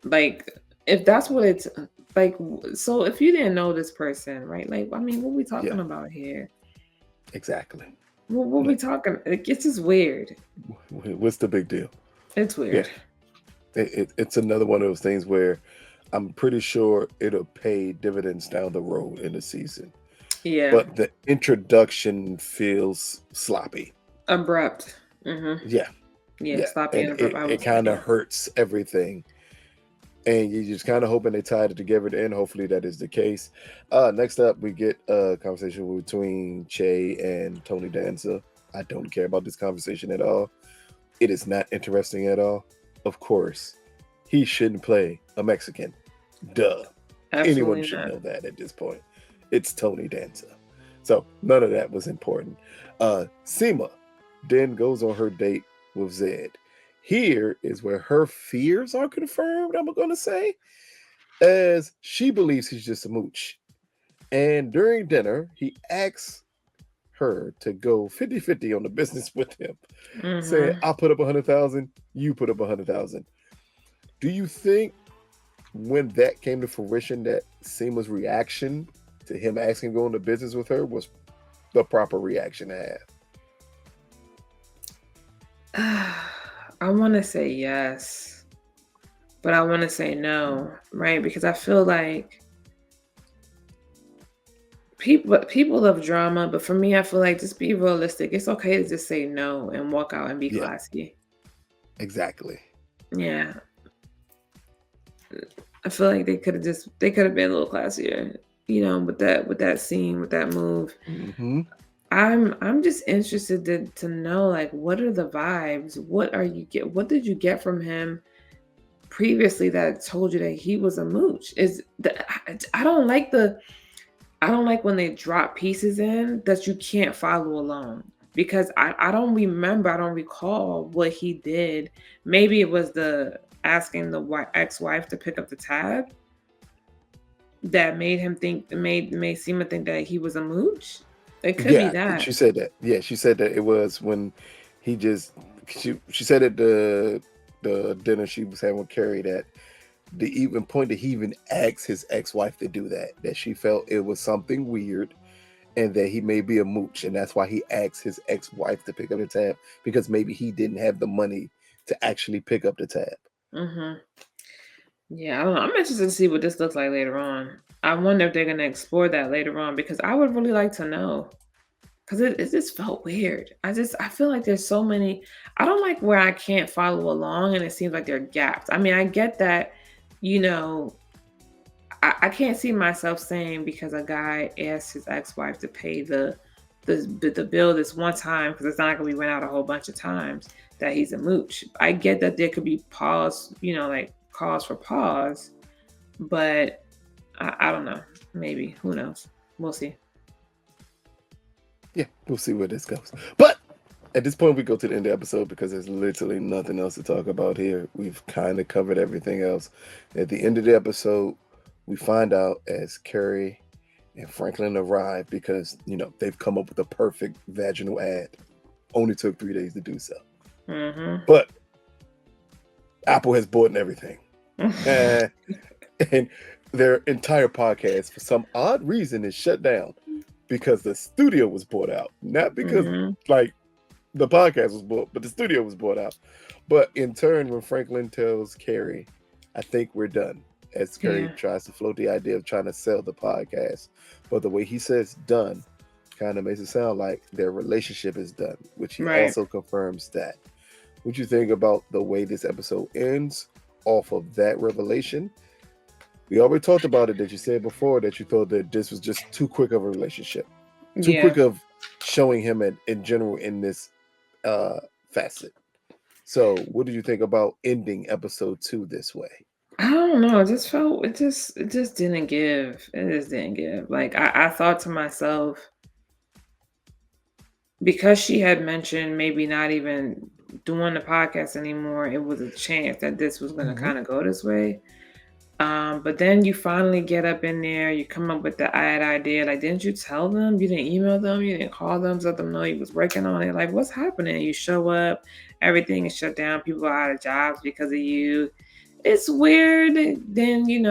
like if that's what it's like. So if you didn't know this person, right? Like, I mean, what we Yeah. talking about here? Exactly. What we Like, talking? It's just weird. what's the big deal? It's Yeah. weird. It's another one of those things where I'm pretty sure it'll pay dividends down the road in the season. Yeah. But the introduction feels sloppy. Abrupt. Mm-hmm. Yeah. Yeah, Yeah. sloppy And and abrupt. I it would say, kind of yeah. hurts everything. And you're just kind of hoping they tied it together to end. Hopefully that is the case. Next up, we get a conversation between Che and Tony Danza. I don't care about this conversation at all. It is not interesting at all. Of course, he shouldn't play a Mexican. Duh. Anyone Absolutely should not. know that at this point. It's Tony Danza. So none of that was important. Seema then goes on her date with Zed. Here is where her fears are confirmed, I'm going to say, as she believes he's just a mooch. And during dinner, he asks her to go 50-50 on the business with him, saying, Mm-hmm. "I'll put up 100,000, you put up 100,000." Do you think when that came to fruition that Seema's reaction to him asking to go into business with her was the proper reaction to have? I want to say yes, but I want to say no, right? Because I feel like people love drama, but for me, I feel like just be realistic. It's okay to just say no and walk out and be Yeah, classy. exactly. Yeah, I feel like they could have been a little classier, with that scene, with that move. Hmm. I'm just interested to know, like, what are the vibes? What did you get from him previously that told you that he was a mooch? I don't like I don't like when they drop pieces in that you can't follow along because I don't remember, I don't recall what he did. Maybe it was the asking the ex-wife to pick up the tab that made him think made Seema think that he was a mooch. It could be Yeah, that. she said that. Yeah, she said that it was when he just she said at the dinner she was having with Carrie that the even point that he even asked his ex-wife to do that she felt it was something weird and that he may be a mooch, and that's why he asked his ex-wife to pick up the tab because maybe he didn't have the money to actually pick up the tab. Hmm. Yeah, I don't know. I'm interested to see what this looks like later on. I wonder if they're gonna explore that later on because I would really like to know. Cause it just felt weird. I feel like there's so many. I don't like where I can't follow along and it seems like there are gaps. I mean, I get that, you know, I can't see myself saying because a guy asked his ex-wife to pay the bill this one time because it's not like we went out a whole bunch of times that he's a mooch. I get that there could be pause, like cause for pause, but I don't know. Maybe who knows? We'll see. Yeah, we'll see where this goes. But at this point, we go to the end of the episode because there's literally nothing else to talk about here. We've kind of covered everything else. At the end of the episode, We find out as Carrie and Franklin arrive because, they've come up with a perfect vaginal ad. Only took 3 days to do so. Mm-hmm. But Apple has bought and everything. And their entire podcast, for some odd reason, is shut down because the studio was bought out. Not because, Mm-hmm. like, the podcast was bought, but the studio was bought out. But in turn, when Franklin tells Carrie, I think we're done, as Carrie Yeah. tries to float the idea of trying to sell the podcast. But the way he says done kind of makes it sound like their relationship is done, which he Right. also confirms that. What you think about the way this episode ends off of that revelation? We already talked about it, that you said before that you thought that this was just too quick of a relationship, too Yeah. quick of showing him in general in this uh facet. So what did you think about ending episode 2 this way? I don't know. It just felt it just didn't give. It just didn't give. Like I thought to myself, because she had mentioned maybe not even doing the podcast anymore, it was a chance that this was gonna Mm-hmm. kind of go this way. But then you finally get up in there, you come up with the idea. Like, didn't you tell them? You didn't email them, you didn't call them, let them know you was working on it. Like, what's happening? You show up, everything is shut down, people are out of jobs because of you. It's weird. Then you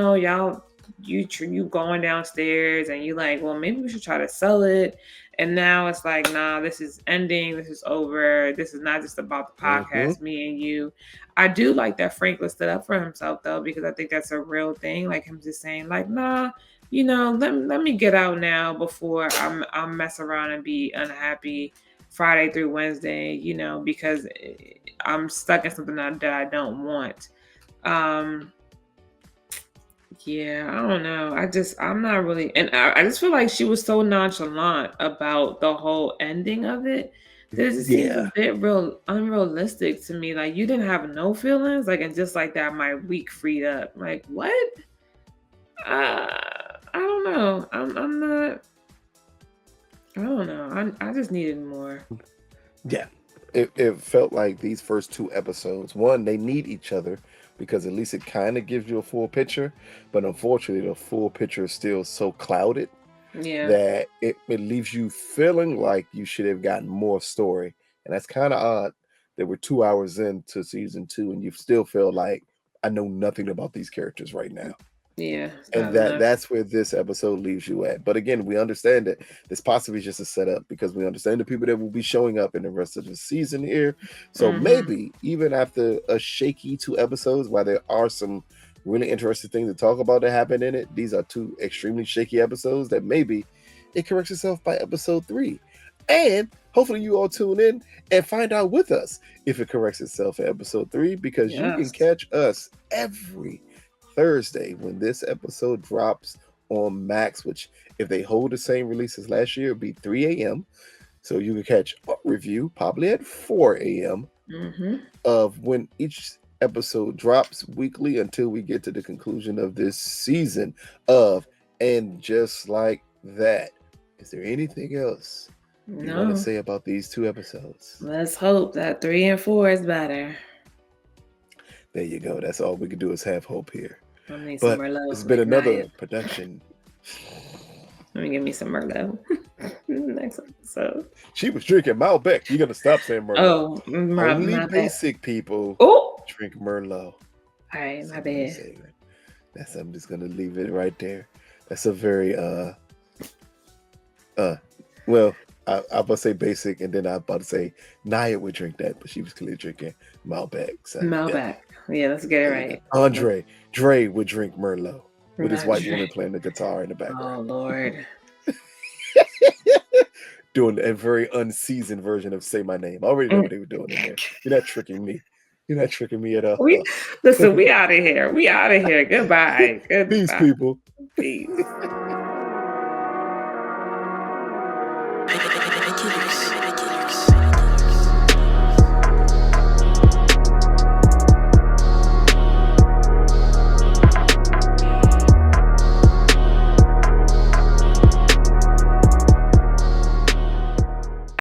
going downstairs and you like, well, maybe we should try to sell it. And now it's like, nah, this is ending. This is over. This is not just about the Mm-hmm. podcast, me and you. I do like that Franklin stood up for himself though, because I think that's a real thing. Like him just saying, like, nah, let me get out now before I'm mess around and be unhappy Friday through Wednesday, because I'm stuck in something that I don't want. Um, yeah, I don't know. I'm not really, and I just feel like she was so nonchalant about the whole ending of it that it just seems a Yeah. bit real unrealistic to me. Like you didn't have no feelings, like, and just like that, my week freed up. Like what? I don't know. I'm not. I don't know. I just needed more. Yeah. It felt like these first 2 episodes, one, they need each other because at least it kind of gives you a full picture. But unfortunately, the full picture is still so clouded Yeah, that it leaves you feeling like you should have gotten more story. And that's kind of odd that we're 2 hours into season 2 and you still feel like I know nothing about these characters right now. yeah, it's And not enough. that's where this episode leaves you at. But again, we understand that this possibly is just a setup because we understand the people that will be showing up in the rest of the season here. So Mm-hmm. maybe even after a shaky 2 episodes, while there are some really interesting things to talk about that happen in it, these are 2 extremely shaky episodes that maybe it corrects itself by episode 3. And hopefully you all tune in and find out with us if it corrects itself at episode 3, because you can Yes. catch us every Thursday when this episode drops on Max, which if they hold the same release as last year, it'll be 3 a.m. So you can catch a review probably at 4 a.m. Mm-hmm. of when each episode drops weekly until we get to the conclusion of this season of And Just Like That. Is there anything else you want to No. say about these 2 episodes? Let's hope that 3 and 4 is better. There you go. That's all we can do is have hope here. I need some But Merlot it's been like another Naya. production. Let me give me some Merlot. Next episode. She was drinking Malbec. You gotta stop saying Merlot. Oh, Only my bad. basic people Oh, drink Merlot. all right, So my I'm gonna bad. say that. I'm just gonna leave it right there. That's a very well, I was about to say basic, and then I was about to say Naya would drink that, but she was clearly drinking Malbec. So yeah, Malbec. Yeah, let's get it there you go. right. Dre would drink Merlot with his Not white woman drink. playing the guitar in the Oh background. Lord. Doing a very unseasoned version of Say My Name. I already know what they were doing in there. You're not tricking me. You're not tricking me at all. We listen. We out of here. We out of here. Goodbye. Peace, Goodbye. people. Peace.